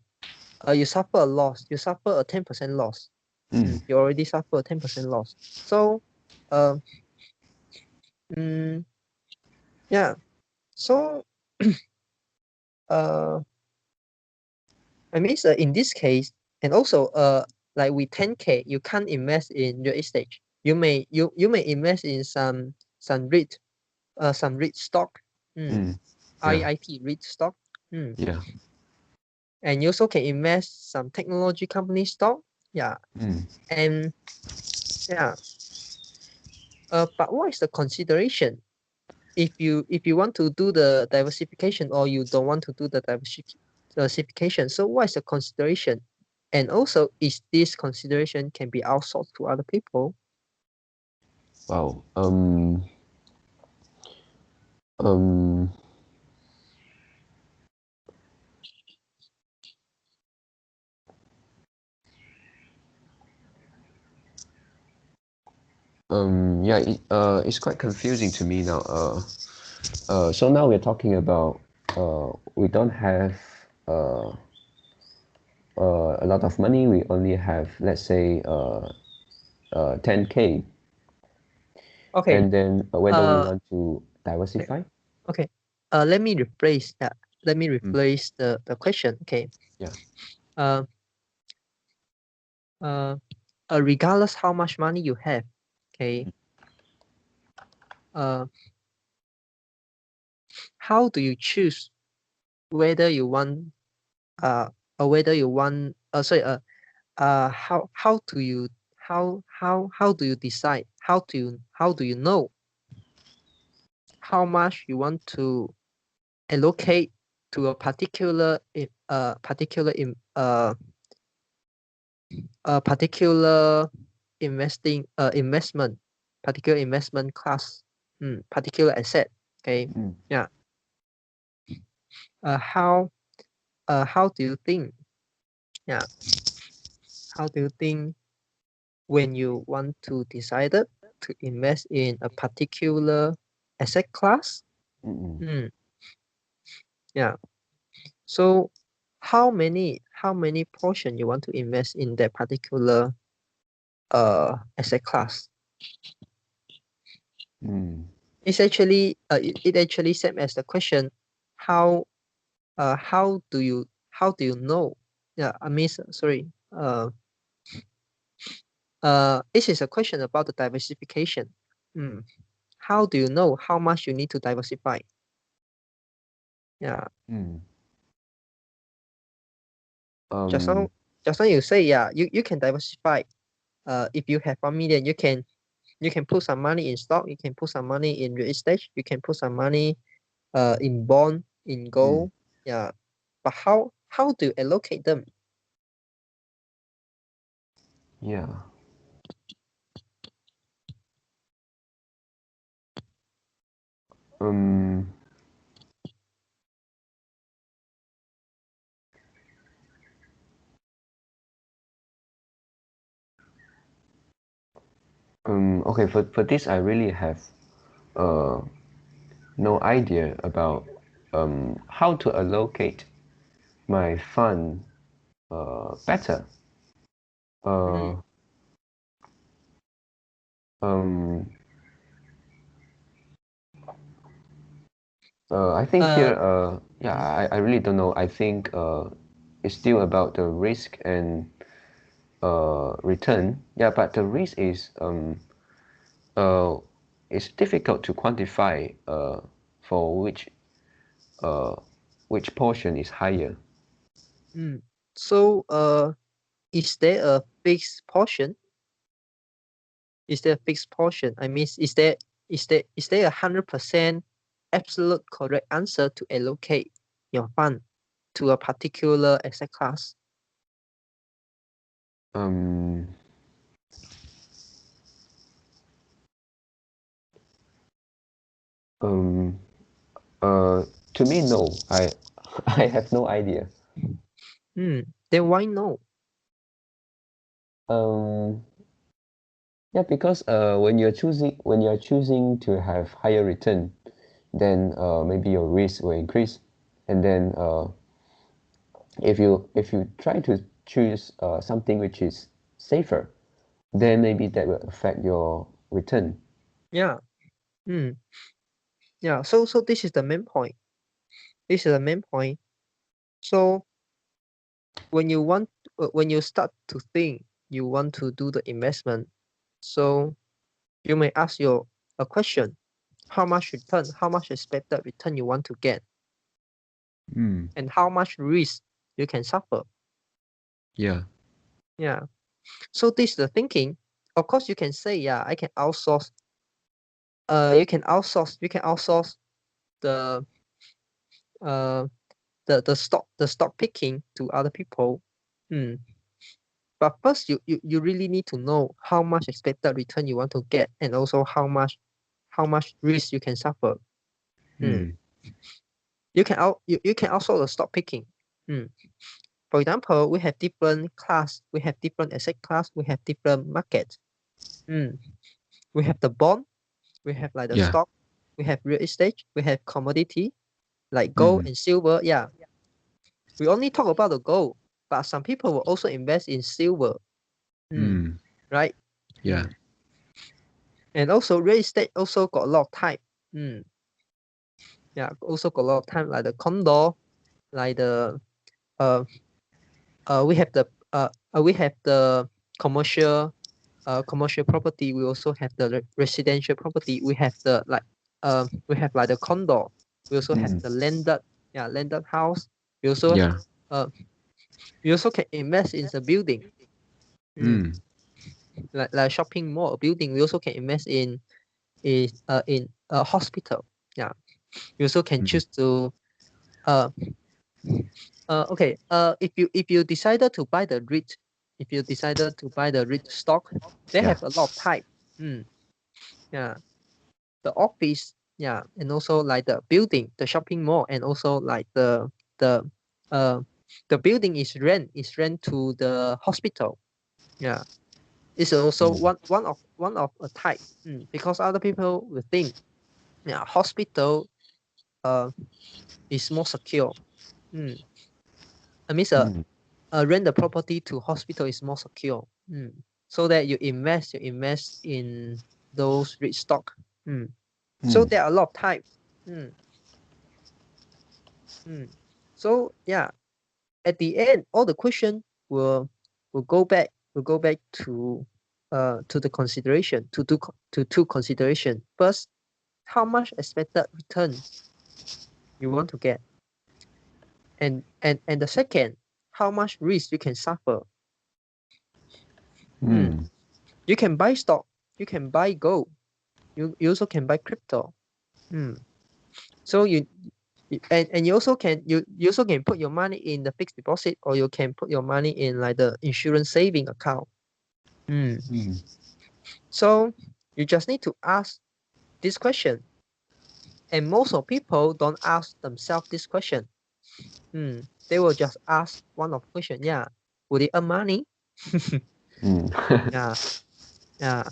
you suffer a loss. You suffer a 10% loss. Mm, You already suffer a 10% loss. So um mm, yeah. So uh I mean in this case, and also like with 10K, you can't invest in real estate. You may invest in some REIT stock. Mm. mm, yeah. IIT REIT stock. Mm. Yeah. And you also can invest some technology company stock. Yeah. Mm, And yeah. But what is the consideration if you want to do the diversification or you don't want to do the diversification? So what is the consideration? And also, is this consideration can be outsourced to other people? wow. Um, yeah. It's quite confusing to me now. So now we're talking about we don't have a lot of money. We only have, let's say, 10K, Okay. and then whether we want to diversify. Okay. Let me replace that. Let me Mm. replace the question. Okay. Yeah. Uh, uh, regardless how much money you have, okay. How do you choose whether you want or whether you want sorry how do you how do you decide how do you know how much you want to allocate to a particular particular investment particular investment class, particular asset, okay. Mm. Yeah. uh how how do you think, yeah, how do you think when you want to decide to invest in a particular asset class? Mm-mm. Yeah. So how many portion you want to invest in that particular asset class? Mm. It's actually it actually same as the question, how how do you know? Yeah, I mean, sorry. This is a question about the diversification. Hmm. How do you know how much you need to diversify? Yeah. Mm. Just now, Um. just now you say, yeah, you can diversify. If you have 1 million, you can put some money in stock, you can put some money in real estate, you can put some money in bond, in Mm. gold. Yeah. But how do you allocate them? Yeah. Um. Okay. For this, I really have uh no idea about how to allocate my fund better. Mm. Uh. Um. I think Uh, here, yeah, I really don't know. I think it's still about the risk and return. Yeah, but the risk is uh, it's difficult to quantify for uh, which portion is higher. so is there a fixed portion? Is there a fixed portion? I mean, is there 100% absolute correct answer to allocate your fund to a particular asset class? Um, um, uh, to me, no. I have no idea. Then why no? Um, yeah, because when you're choosing to have higher return, then maybe your risk will increase, and then if you try to choose something which is safer, then maybe that will affect your return. Yeah. Hmm. Yeah. So this is the main point. This is the main point. So when you want, when you start to think you want to do the investment, so you may ask your a question: how much return, how much expected return you want to get, Mm. and how much risk you can suffer. Yeah. Yeah. So this is the thinking. Of course, you can say, yeah, I can outsource. You can outsource the uh the stock picking to other people. Hmm. But first, you really need to know how much expected return you want to get, and also how much risk you can suffer. Hmm. Mm. You can outsource the stock picking. Hmm. For example, we have different class, we have different asset class, we have different markets. Hmm. We have the bond, we have like the Yeah. stock, we have real estate, we have commodity like gold and silver. Yeah, we only talk about the gold, but some people will also invest in silver. Right? Yeah. And also real estate also got a lot of type. Yeah, also got a lot of type like the condo, like the uh we have the commercial commercial property. We also have the residential property. We have the we have like the condo. We also have the landed house. We also Yeah. uh we also can invest in the building. Like shopping mall building. We also can invest in in a hospital. Yeah. You also can choose to uh okay, if you decided to buy the REIT, if you decided to buy the REIT stock, they Yeah. have a lot of type. Yeah, the office, yeah, and also like the building, the shopping mall, and also like the uh the building is rent to the hospital. Yeah, it's also one of a type. Because other people will think, yeah, hospital uh is more secure. I mean, rent the property to hospital is more secure. So that you invest in those rich stock. So there are a lot of type. Mm, mm. So yeah, at the end, all the question will go back to the consideration to two consideration. First, how much expected return you want to get, and the second, how much risk you can suffer. You can buy stock, you can buy gold, you also can buy crypto. So and you also can you also can put your money in the fixed deposit, or you can put your money in like the insurance saving account. So you just need to ask this question, and most of people don't ask themselves this question. They will just ask one of question. Yeah, would it earn money? Yeah, yeah.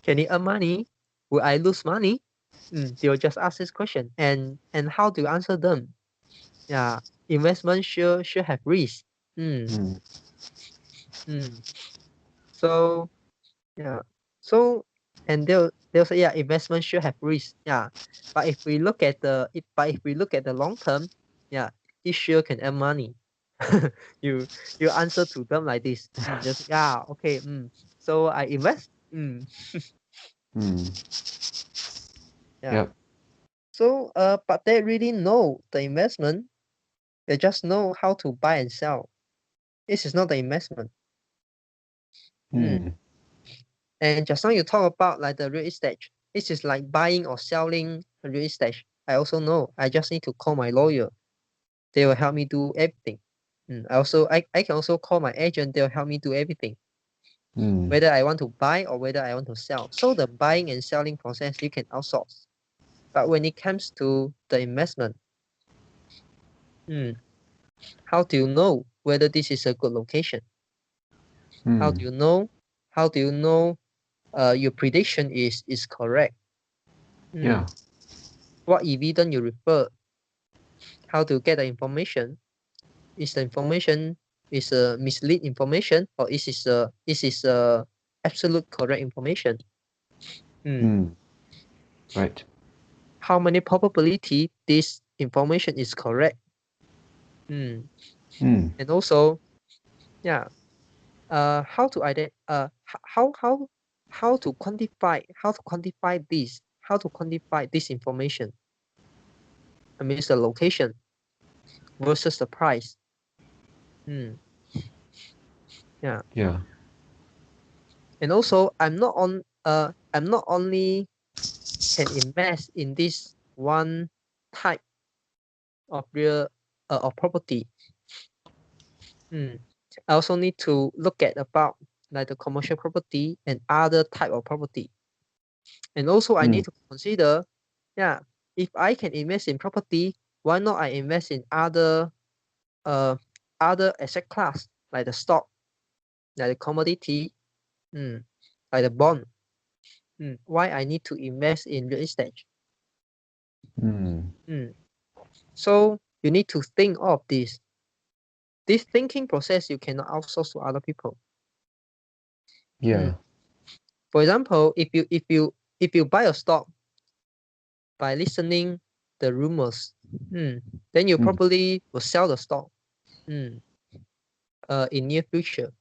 Can it earn money? Will I lose money? They will just ask this question, and how do you answer them? Yeah, investment should have risk. Mm, mm. So yeah, so and they'll say, yeah, investment should have risk. Yeah, but if we look at if we look at the long term, yeah, it sure can earn money. you you answer to them like this. Just yeah, okay. So I invest. Yeah. Yep. So but they really know the investment. They just know how to buy and sell. This is not the investment. And just now you talk about like the real estate. This is like buying or selling a real estate. I also know. I just need to call my lawyer. They will help me do everything. I can also call my agent. They'll help me do everything. Whether I want to buy or whether I want to sell. So the buying and selling process you can outsource. But when it comes to the investment, how do you know whether this is a good location? How do you know? How do you know your prediction is correct? Yeah. What evidence you refer? How to get the information? Is the information is a mislead information, or is this a absolute correct information? Right. How many probability this information is correct? And also, yeah, how to how to quantify this? How to quantify this information? I mean, the location versus the price. Yeah. Yeah. And also, I'm not only can invest in this one type of real of property. I also need to look at about like the commercial property and other type of property. And also I need to consider, yeah, if I can invest in property, why not I invest in uh other asset class like the stock, like the commodity, like the bond. Why I need to invest in real estate? So you need to think of this. This thinking process you cannot outsource to other people. Yeah. For example, if you buy a stock by listening the rumors, then you probably will sell the stock in near future.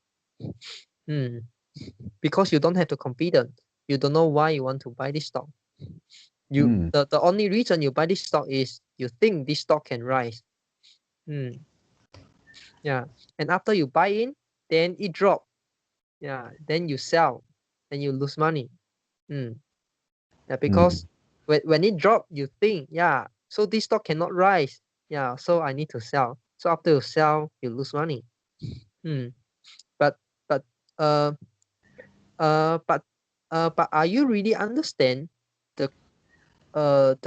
Because you don't have the confidence. You don't know why you want to buy this stock. The only reason you buy this stock is you think this stock can rise. Yeah. And after you buy in, then it drop. Yeah. Then you sell, and you lose money. Yeah, because when it drop, you think, yeah, so this stock cannot rise. Yeah, so I need to sell. So after you sell, you lose money. But but uh but but are you really understand the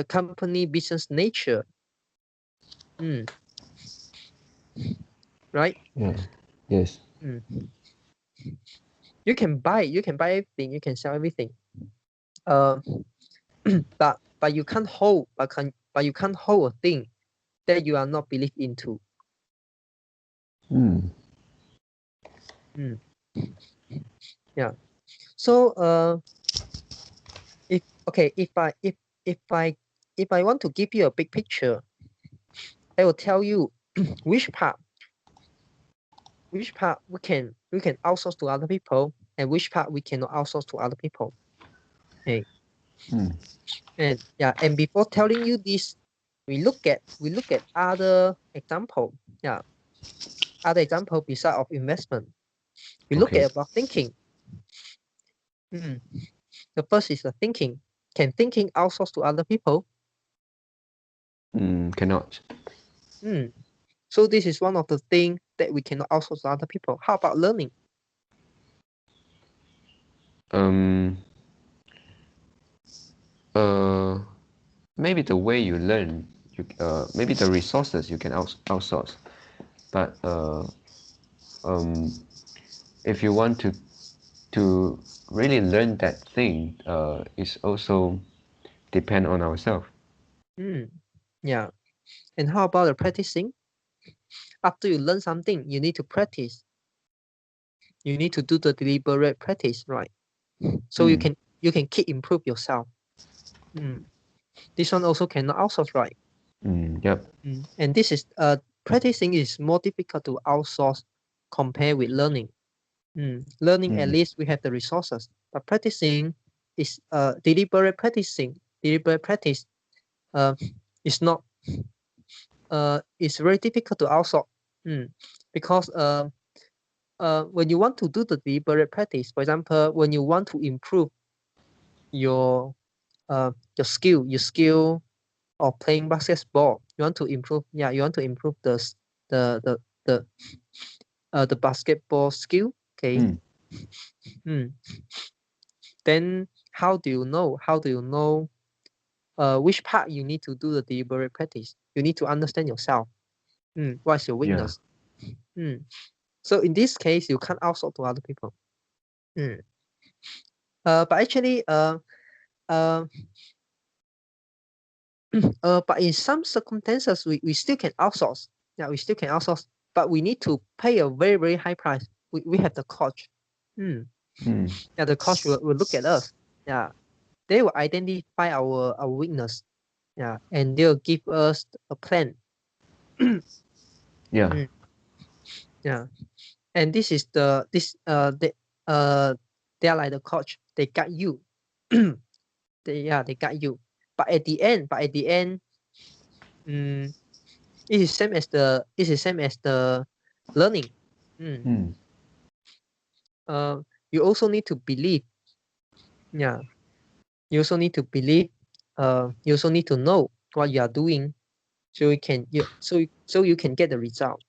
company business nature? Right? Yeah. Yes. You can buy everything, you can sell everything. But you can't hold but you can't hold a thing that you are not believe into. Yeah. So if I want to give you a big picture, I will tell you which part we can outsource to other people and which part we cannot outsource to other people. Okay. And before telling you this, we look at other example. Yeah. Other example beside of investment. We look Okay. at about thinking. The first is the thinking. Can thinking outsource to other people? Cannot. So this is one of the things that we cannot outsource to other people. How about learning? Maybe the way you learn, maybe the resources you can outsource, but if you want to really learn that thing, it's also depend on ourselves. Yeah. And how about the practicing? After you learn something, you need to practice. You need to do the deliberate practice, right? So you can keep improve yourself. This one also cannot outsource, right? Yep. And this is practicing is more difficult to outsource compared with learning. Learning, at least we have the resources, but practicing is deliberate practicing. Deliberate practice is not it's very difficult to outsource. Because when you want to do the deliberate practice, for example, when you want to improve your skill of playing basketball, you want to improve. Yeah, you want to improve the the the the basketball skill. Okay. Then how do you know? Which part you need to do the deliberate practice? You need to understand yourself. What's your Yeah. weakness? So in this case, you can't outsource to other people. But actually, uh, but in some circumstances, we still can outsource. Yeah, we still can outsource, but we need to pay a very, very high price. We have the coach. Yeah, the coach will look at us. Yeah, they will identify our weakness. Yeah, and they'll give us a plan. Yeah. Yeah, and this is they are like the coach. They guide you. They guide you. But at the end, it is same as the learning. You also need to believe. Yeah, you also need to believe. You also need to know what you are doing, so you can get the result.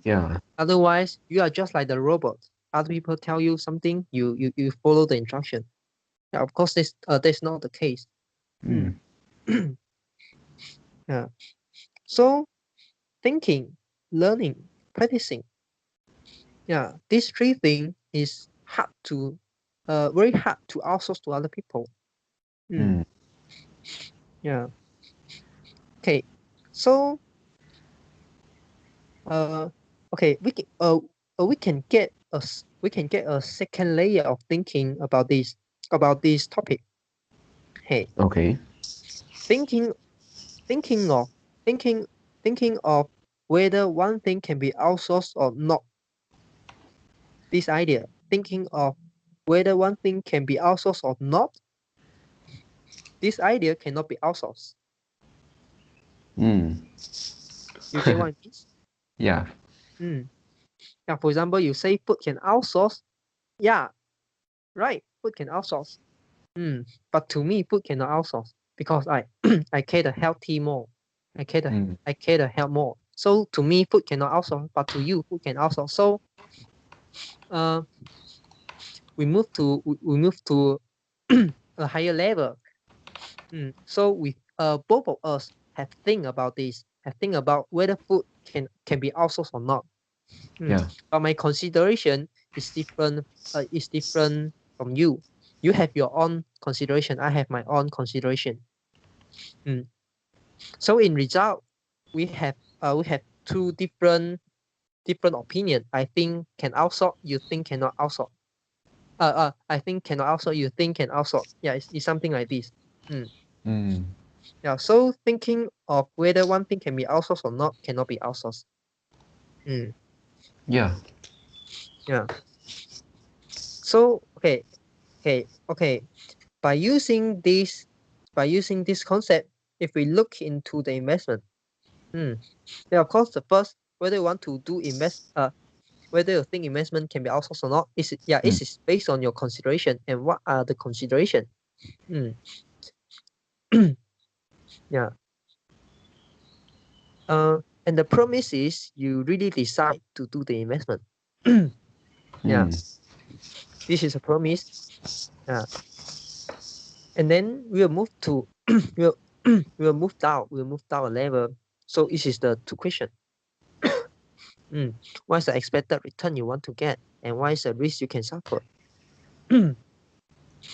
Yeah. Otherwise, you are just like the robot. Other people tell you something, you follow the instruction. Yeah, of course, that's not the case. Yeah. So thinking, learning, practicing. Yeah, these three things is very hard to outsource to other people. Yeah. Okay. So okay, we can get a second layer of thinking about this topic. Hey, Okay. thinking thinking of thinking thinking of whether one thing can be outsourced or not. This idea, thinking of whether one thing can be outsourced or not, this idea cannot be outsourced. Mm. You get what it means? Yeah. Mm. Yeah, for example, you say food can outsource. Yeah, right, food can outsource. But to me, food cannot outsource because I I cater healthy more. I cater Mm. I cater health more. So to me, food cannot outsource, but to you, food can outsource. So uh, we move to a higher level. So we both of us have think about this, have think about whether food can be outsourced or not. Yeah. But my consideration is different. Is different from you. You have your own consideration. I have my own consideration. Mm. So in result, we have two different opinion. I think can outsource. You think cannot outsource. I think cannot outsource. You think can outsource. Yeah, it's something like this. Mm. Mm. Yeah. So thinking of whether one thing can be outsourced or not cannot be outsourced. Mm. Yeah. Yeah. So okay. By using this concept, if we look into the investment, yeah, of course, the first whether you want to do whether you think investment can be outsourced or not, Mm. it is based on your consideration and what are the consideration. Mm, yeah. And the premise is you really decide to do the investment. Yeah, Mm. this is a promise. Yeah, and then we'll move to we'll we'll move down a level. So this is the two question. What is the expected return you want to get, and what is the risk you can suffer?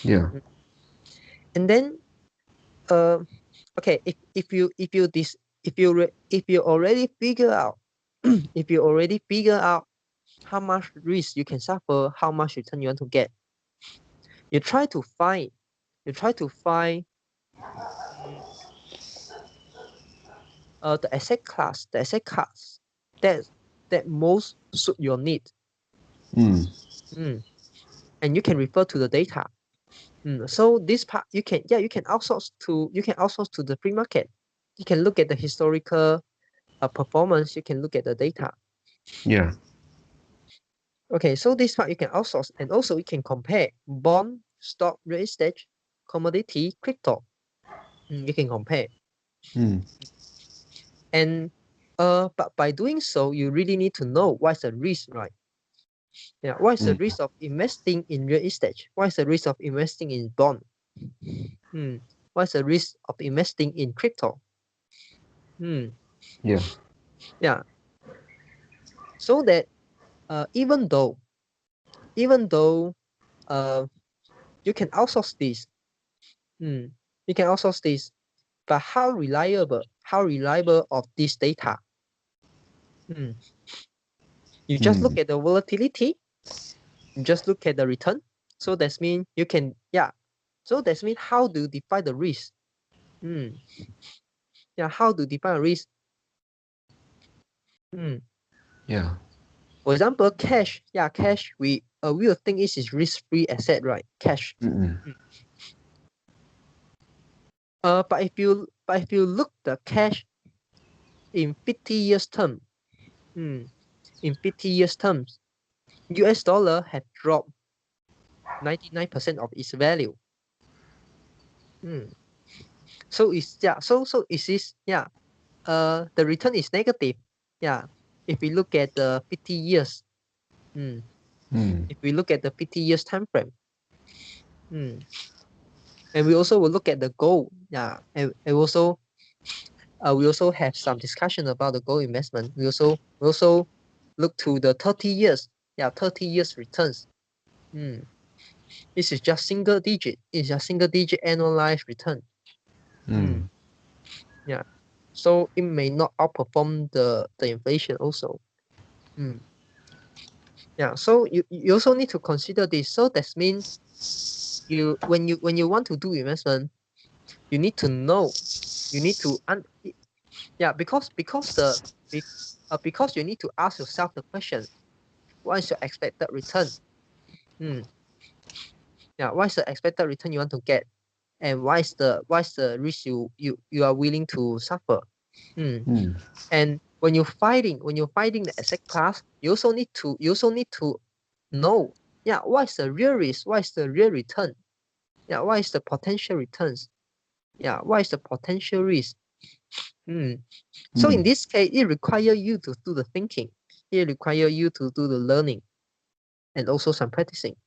Yeah. And then okay, if you already figure out if you already figure out how much risk you can suffer, how much return you want to get, you try to find mm, the asset class that most suit your need. Mm. mm, and you can refer to the data. So this part you can outsource to the free market. You can look at the historical performance. You can look at the data. Yeah. Okay, so this part you can outsource, and also you can compare bond, stock, real estate, commodity, crypto. You can compare, Mm. and but by doing so, you really need to know what's the risk, right? Yeah, what is the Mm. risk of investing in real estate? What is the risk of investing in bond? Hmm. What's the risk of investing in crypto? Hmm. Yeah. Yeah. So that even though uh you can outsource this, hmm, you can outsource this, but how reliable of this data? Hmm. You just look Mm. at the volatility, you just look at the return. So that's mean you can yeah. So that's mean how do you define the risk? Hmm. Yeah, how to define a risk? Hmm. Yeah. For example, cash. Yeah, cash. We will think it is risk-free asset, right? Cash. Mm. Hmm. But if you look the cash in 50 years term, hmm, in 50 years terms, US dollar had dropped 99% of its value. Hmm. So it's yeah. So is this yeah? The return is negative. Yeah. If we look at the 50 years, hmm, Mm. if we look at the 50 years time frame, hmm, and we also will look at the goal. Yeah. And also we also have some discussion about the gold investment. We also look to the 30 years. Yeah, 30 years returns. Hmm. This is just single digit. It's just single digit annualized return. Mm. Yeah. So it may not outperform the inflation also. Yeah. So you also need to consider this. So that means when you want to do investment, you need to know, you need to because you need to ask yourself the question, what is your expected return? Yeah, what is the expected return you want to get? And what is the risk you are willing to suffer? And when you're fighting the asset class, you also need to know, yeah, what is the real risk, what is the real return, yeah, what is the potential returns, yeah, what is the potential risk. So in this case, it requires you to do the thinking, it requires you to do the learning, and also some practicing.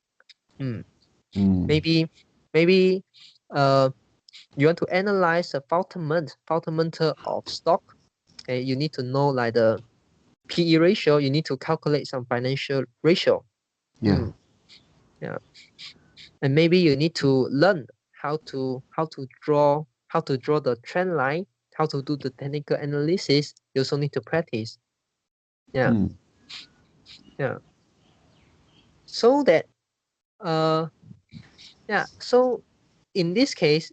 Maybe you want to analyze the fundamental of stock. Okay, you need to know like the PE ratio. You need to calculate some financial ratio. Yeah. Yeah, and maybe you need to learn how to draw the trend line, how to do the technical analysis. You also need to practice. Yeah, yeah. So that so in this case,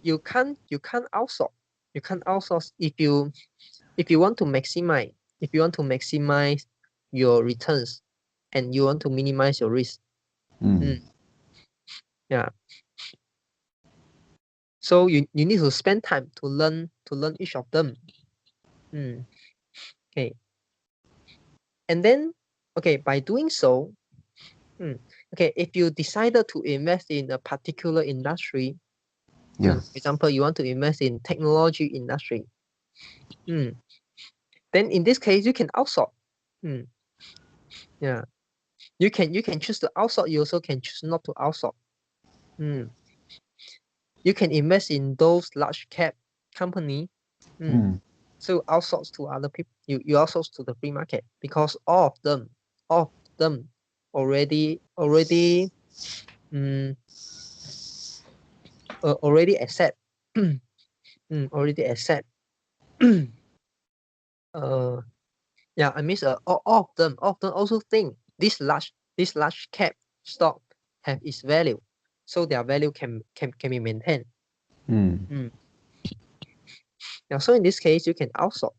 you can't outsource. You can't outsource if you want to maximize your returns and you want to minimize your risk. Yeah. So you need to spend time to learn each of them. Okay. And then by doing so, if you decided to invest in a particular industry, Yeah. for example, you want to invest in technology industry, then in this case you can outsource. Yeah. You can choose to outsource, you also can choose not to outsource. You can invest in those large cap company. So outsource to other people. You outsource to the free market because all of them already already accept already accept I mean all of them also think this large cap stock have its value, so their value can be maintained. Yeah, so in this case you can outsource.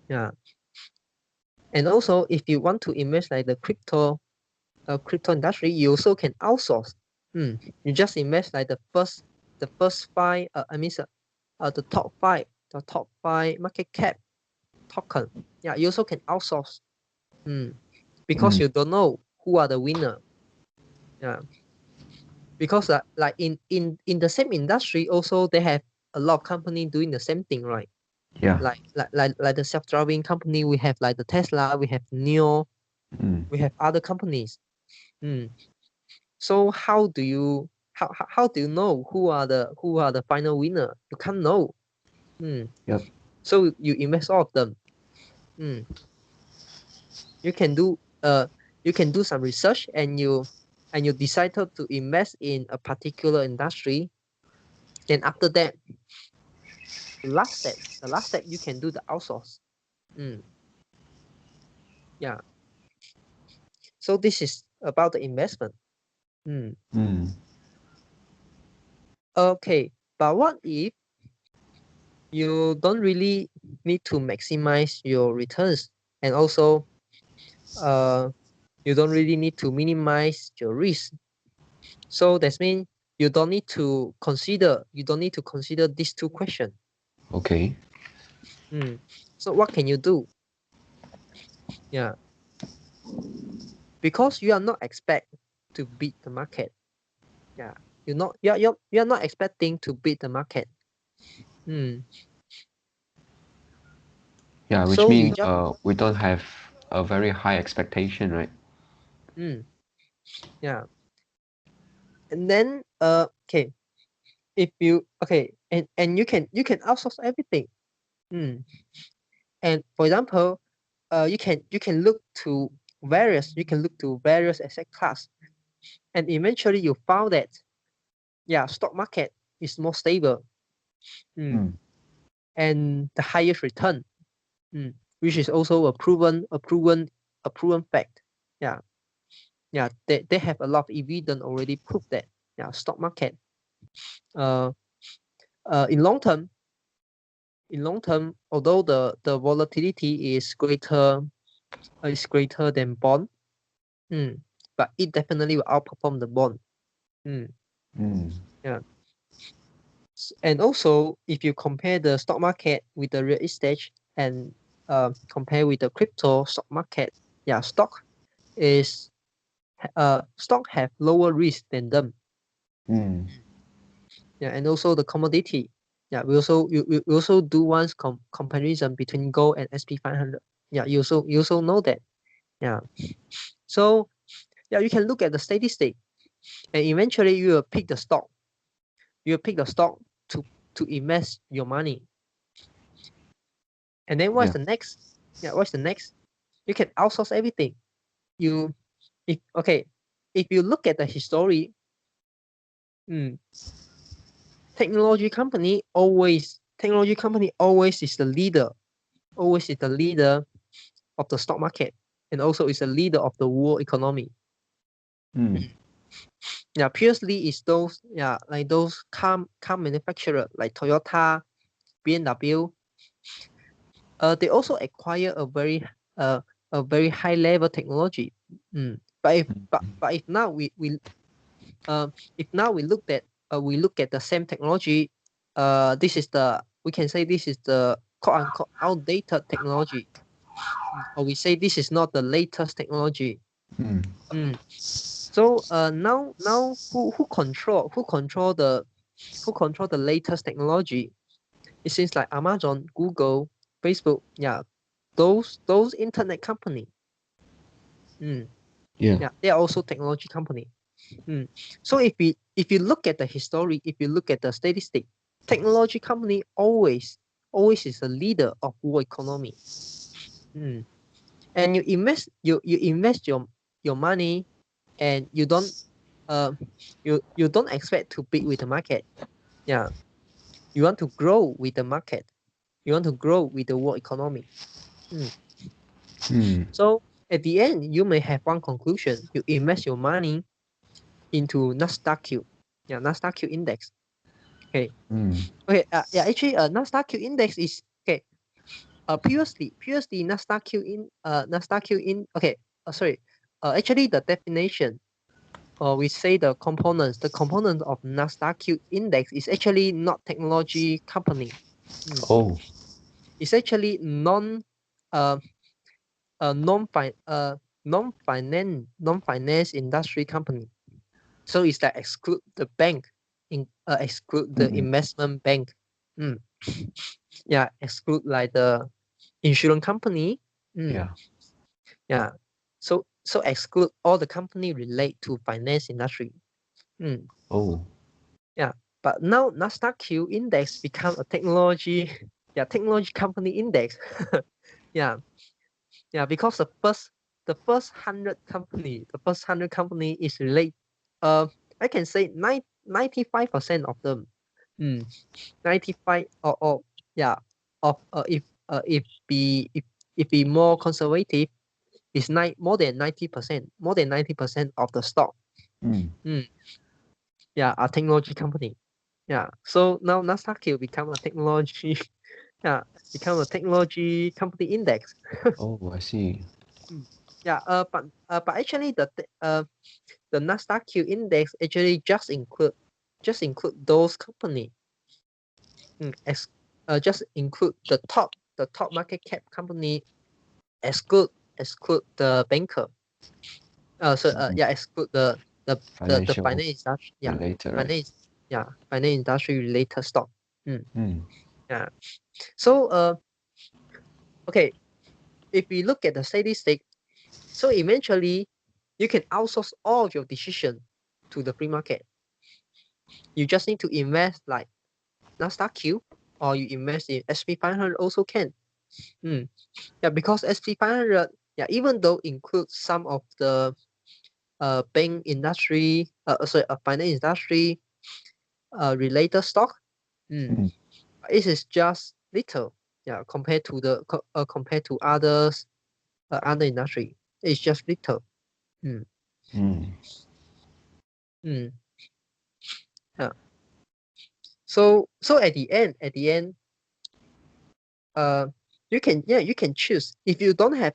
Yeah. And also if you want to invest like the crypto industry, you also can outsource. You just invest like the first five the top five market cap token. Yeah, you also can outsource. Because you don't know who are the winner. Yeah. Because like in the same industry also they have a lot of company doing the same thing, right? Yeah. Like the self-driving company, we have like the Tesla, we have Neo, we have other companies. So how do you know who are the final winner? You can't know. Yep. So you invest all of them. You can do some research and you decided to invest in a particular industry. Then after that, the last step you can do the outsource. Yeah. So this is about the investment. Okay, but what if you don't really need to maximize your returns, and also you don't really need to minimize your risk? So that means you don't need to consider these two questions. Okay. So what can you do? Yeah, because you are not expect to beat the market. Yeah, you're not expecting to beat the market. Yeah, which So you means just we don't have a very high expectation, right? yeah. And then if you and you can outsource everything. And for example, you can look to various asset class, and eventually you found that stock market is more stable. and the highest return, which is also a proven fact. They have a lot of evidence already prove that stock market in long term, although the volatility is greater than bond, but it definitely will outperform the bond. Yeah. And also, if you compare the stock market with the real estate and compare with the crypto stock market, stock have lower risk than them. And also the commodity. We also do once comparison between gold and SP 500. You also know that. So you can look at the statistic, and eventually you will pick the stock. You will pick the stock to invest your money. And then what's the next? What's the next? You can outsource everything. If you look at the history, technology company always is the leader. Always is the leader of the stock market, and also is the leader of the world economy. Previously is those like those car manufacturer like Toyota, BMW. They also acquire a very high level technology. But if now we look at the same technology, we can say this is the quote unquote outdated technology, or we say this is not the latest technology. So now who control the latest technology? It seems like Amazon, Google, Facebook, those internet company. They are also technology company. So if you look at the history, if you look at the statistic, technology company always is a leader of world economy. And you invest your money, and you don't expect to beat with the market. You want to grow with the market. You want to grow with the world economy. So at the end, you may have one conclusion. You invest your money into Nasdaq Q. Nasdaq Q index. Okay. Actually, Nasdaq Q index is okay. Previously Nasdaq Q in. Okay. Actually, the definition, or we say the components of Nasdaq Q index is actually not technology company. It's actually non finance industry company. So it's like exclude the bank, exclude the investment bank. Exclude like the insurance company. So exclude all the company relate to finance industry. But now Nasdaq Q index become a technology company index. Because the first 100 company is relate. I can say 95% of them. 95 or if be more conservative, is more than 90% of the stock. A technology company. So now Nasdaq will become a technology company index. I see. But actually the Nasdaq Q index actually just include those company. Just include the top market cap company, exclude the banker. Exclude the Financial finance industry. related, right? Finance industry related stock. So okay, if we look at the statistic, so eventually you can outsource all of your decision to the free market. You just need to invest like Nasdaq Q, or you invest in SP 500 also can. Because SP 500, even though includes some of the bank industry, finance industry related stock, it is just little. Yeah, compared to others, other industry, it's just little. Mm. Mm. Mm. Yeah. So at the end, you can choose. If you don't have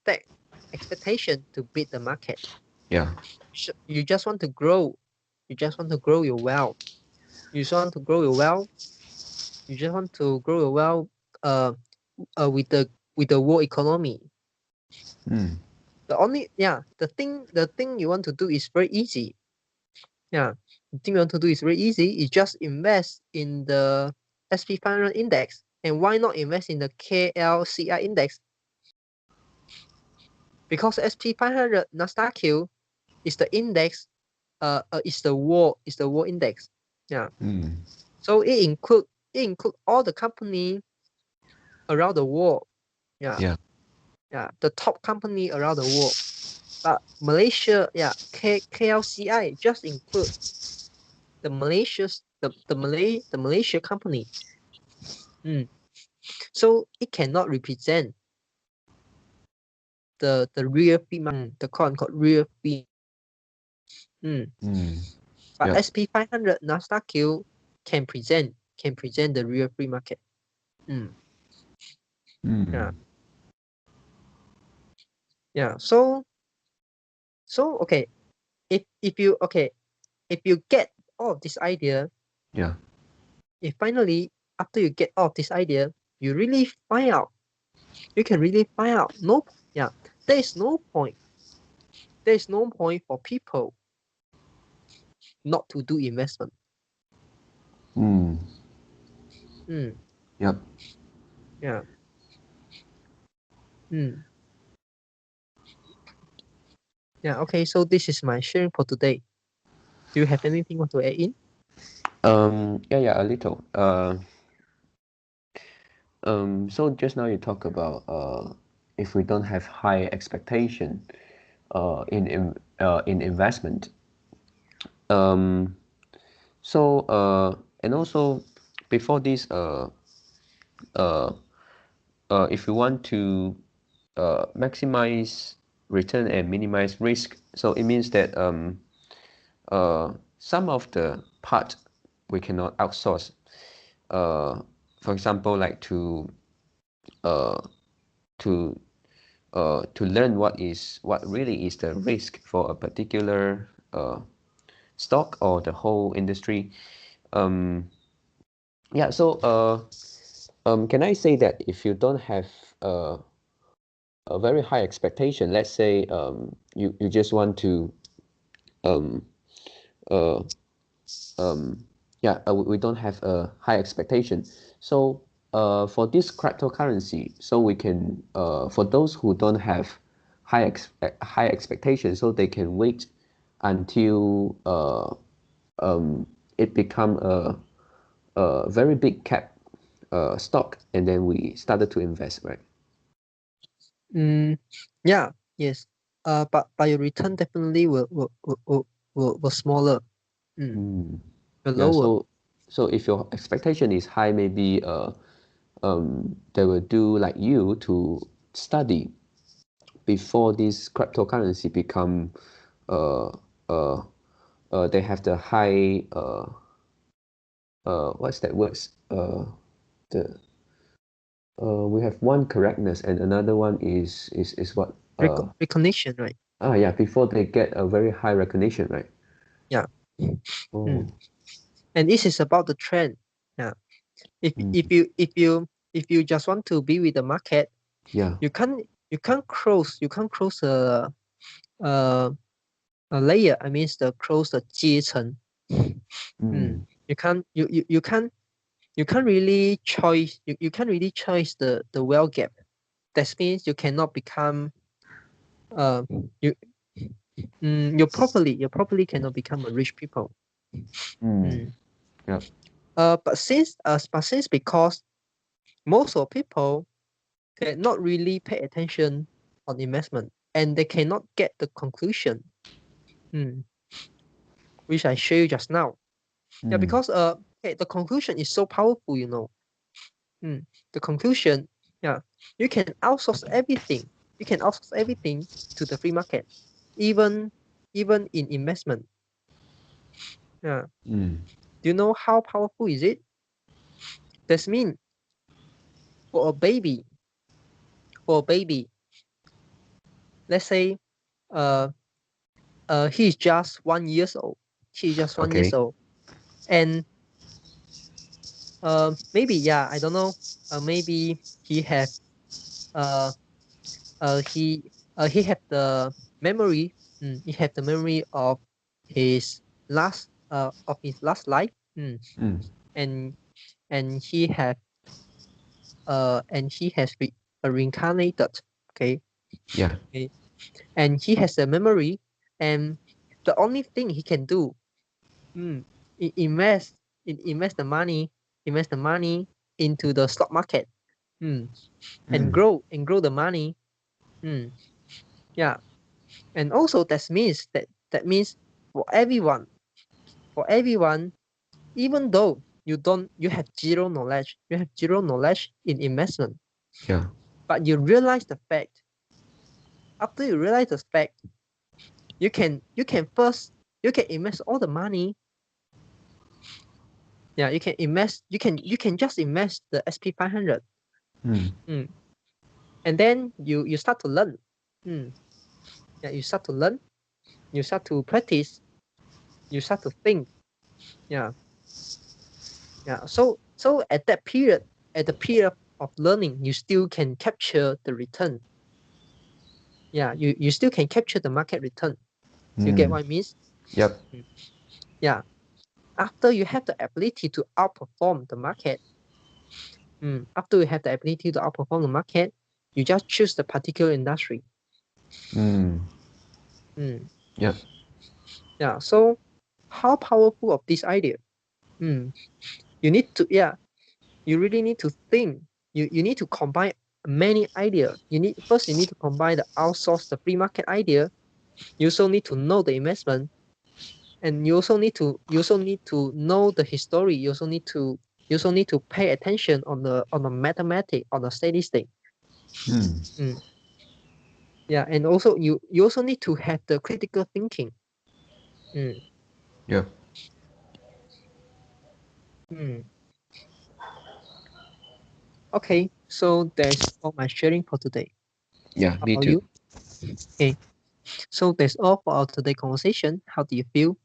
that expectation to beat the market, Yeah. you just want to grow. You just want to grow your wealth. You just want to grow your wealth. You just want to grow your wealth. With the world economy. Mm. The thing you want to do is very easy. Yeah, the thing you want to do is very easy. You just invest in the SP 500 index, and why not invest in the KLCI index? Because SP 500 Nasdaq Q is the index. Is the world index. Yeah. Mm. So it include all the company around the world. Yeah. Yeah. Yeah. The top company around the world. But Malaysia, yeah, KLCI just include the Malaysia company. Mm. So it cannot represent the real free market, the quote unquote real free. Mm. Mm. But Yep. SP 500 Nasdaq Q can present the real free market. Mm. Mm. Yeah. Yeah. So okay, if you get all of this idea, Yeah. if finally after you get all of this idea, you really find out, you can really find out. No, yeah, there is no point. There is no point for people not to do investment. Mm. Mm. Yep. Yeah. Mm. Yeah. Okay. So this is my sharing for today. Do you have anything you want to add in? Yeah, yeah, a little. So just now you talk about if we don't have high expectation in investment. Um, and also before this uh, if you want to maximize return and minimize risk, so it means that some of the part we cannot outsource. For example, like uh, to to learn what really is the risk for a particular stock or the whole industry. Um, yeah, so can I say that if you don't have a very high expectation, let's say you just want to um, uh, yeah, we don't have a high expectation. So for this cryptocurrency, so we can for those who don't have high expectations, so they can wait until it become a very big cap stock, and then we started to invest, right? Mm. Yeah. Yes. But your return definitely will smaller. Mm. Mm. Will Yeah. lower. So if your expectation is high, maybe they will do like you to study before this cryptocurrency become uh uh they have the high what's that words the we have one correctness and another one is what Recognition, right? yeah, before they get a very high recognition, right? Yeah. Mm. Oh. And this is about the trend. Yeah. If Mm. if you if you if you just want to be with the market, Yeah. you can't close uh a layer. I mean the close the 阶层. Mm. Mm. You can't really choose. You can't really choose the wealth gap. That means you cannot become uh you you probably cannot become a rich people. Mm. Mm. Yeah. But since because most of people cannot really pay attention on investment, and they cannot get the conclusion, mm, which I showed you just now. Yeah, Mm. because Okay, the conclusion is so powerful, you know. The conclusion, yeah, you can outsource everything. You can outsource everything to the free market, even in investment. Yeah. Do you know how powerful is it? That means for a baby, for a baby, let's say, uh, he's just 1 years old. He's just 1 years Okay. old, and maybe yeah, I don't know. Maybe he have uh he he have the memory. He have the memory of his last life. And he have reincarnated. Okay. Yeah. Okay. And he has a memory, and the only thing he can do, invest invest the money into the stock market, and grow the money. Mm, yeah. And also that means for everyone, for everyone, even though you have zero knowledge in investment, Yeah. but you realize the fact. After you realize the fact, you can invest all the money. Yeah, you can invest. You can just invest the SP 500. Mm. And then you start to learn. Yeah, you start to learn. You start to practice. You start to think. Yeah, yeah. So at that period, at the period of learning, you still can capture the return. Yeah, you still can capture the market return. You get what I mean? Yep. Mm. Yeah. After you have the ability to outperform the market, after you have the ability to outperform the market, you just choose the particular industry. Mm. Yep. Yeah. So how powerful of this idea? You need to, yeah, you really need to think. You need to combine many ideas. You need to combine the outsource, the free market idea. You also need to know the investment, and you also need to know the history. You also need to pay attention on the mathematics, on the statistic. Mm. Yeah, and also you also need to have the critical thinking. Mm. Yep. Mm. Okay, so that's all my sharing for today. Yeah, How me about too. you? Okay, so that's all for our today conversation. How do you feel?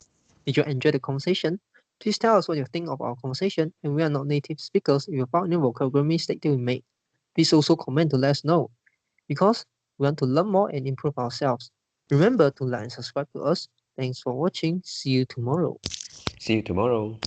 Did you enjoy the conversation? Please tell us what you think of our conversation, and we are not native speakers. If you found any vocabulary mistake that we made, please also comment to let us know, because we want to learn more and improve ourselves. Remember to like and subscribe to us. Thanks for watching. See you tomorrow. See you tomorrow.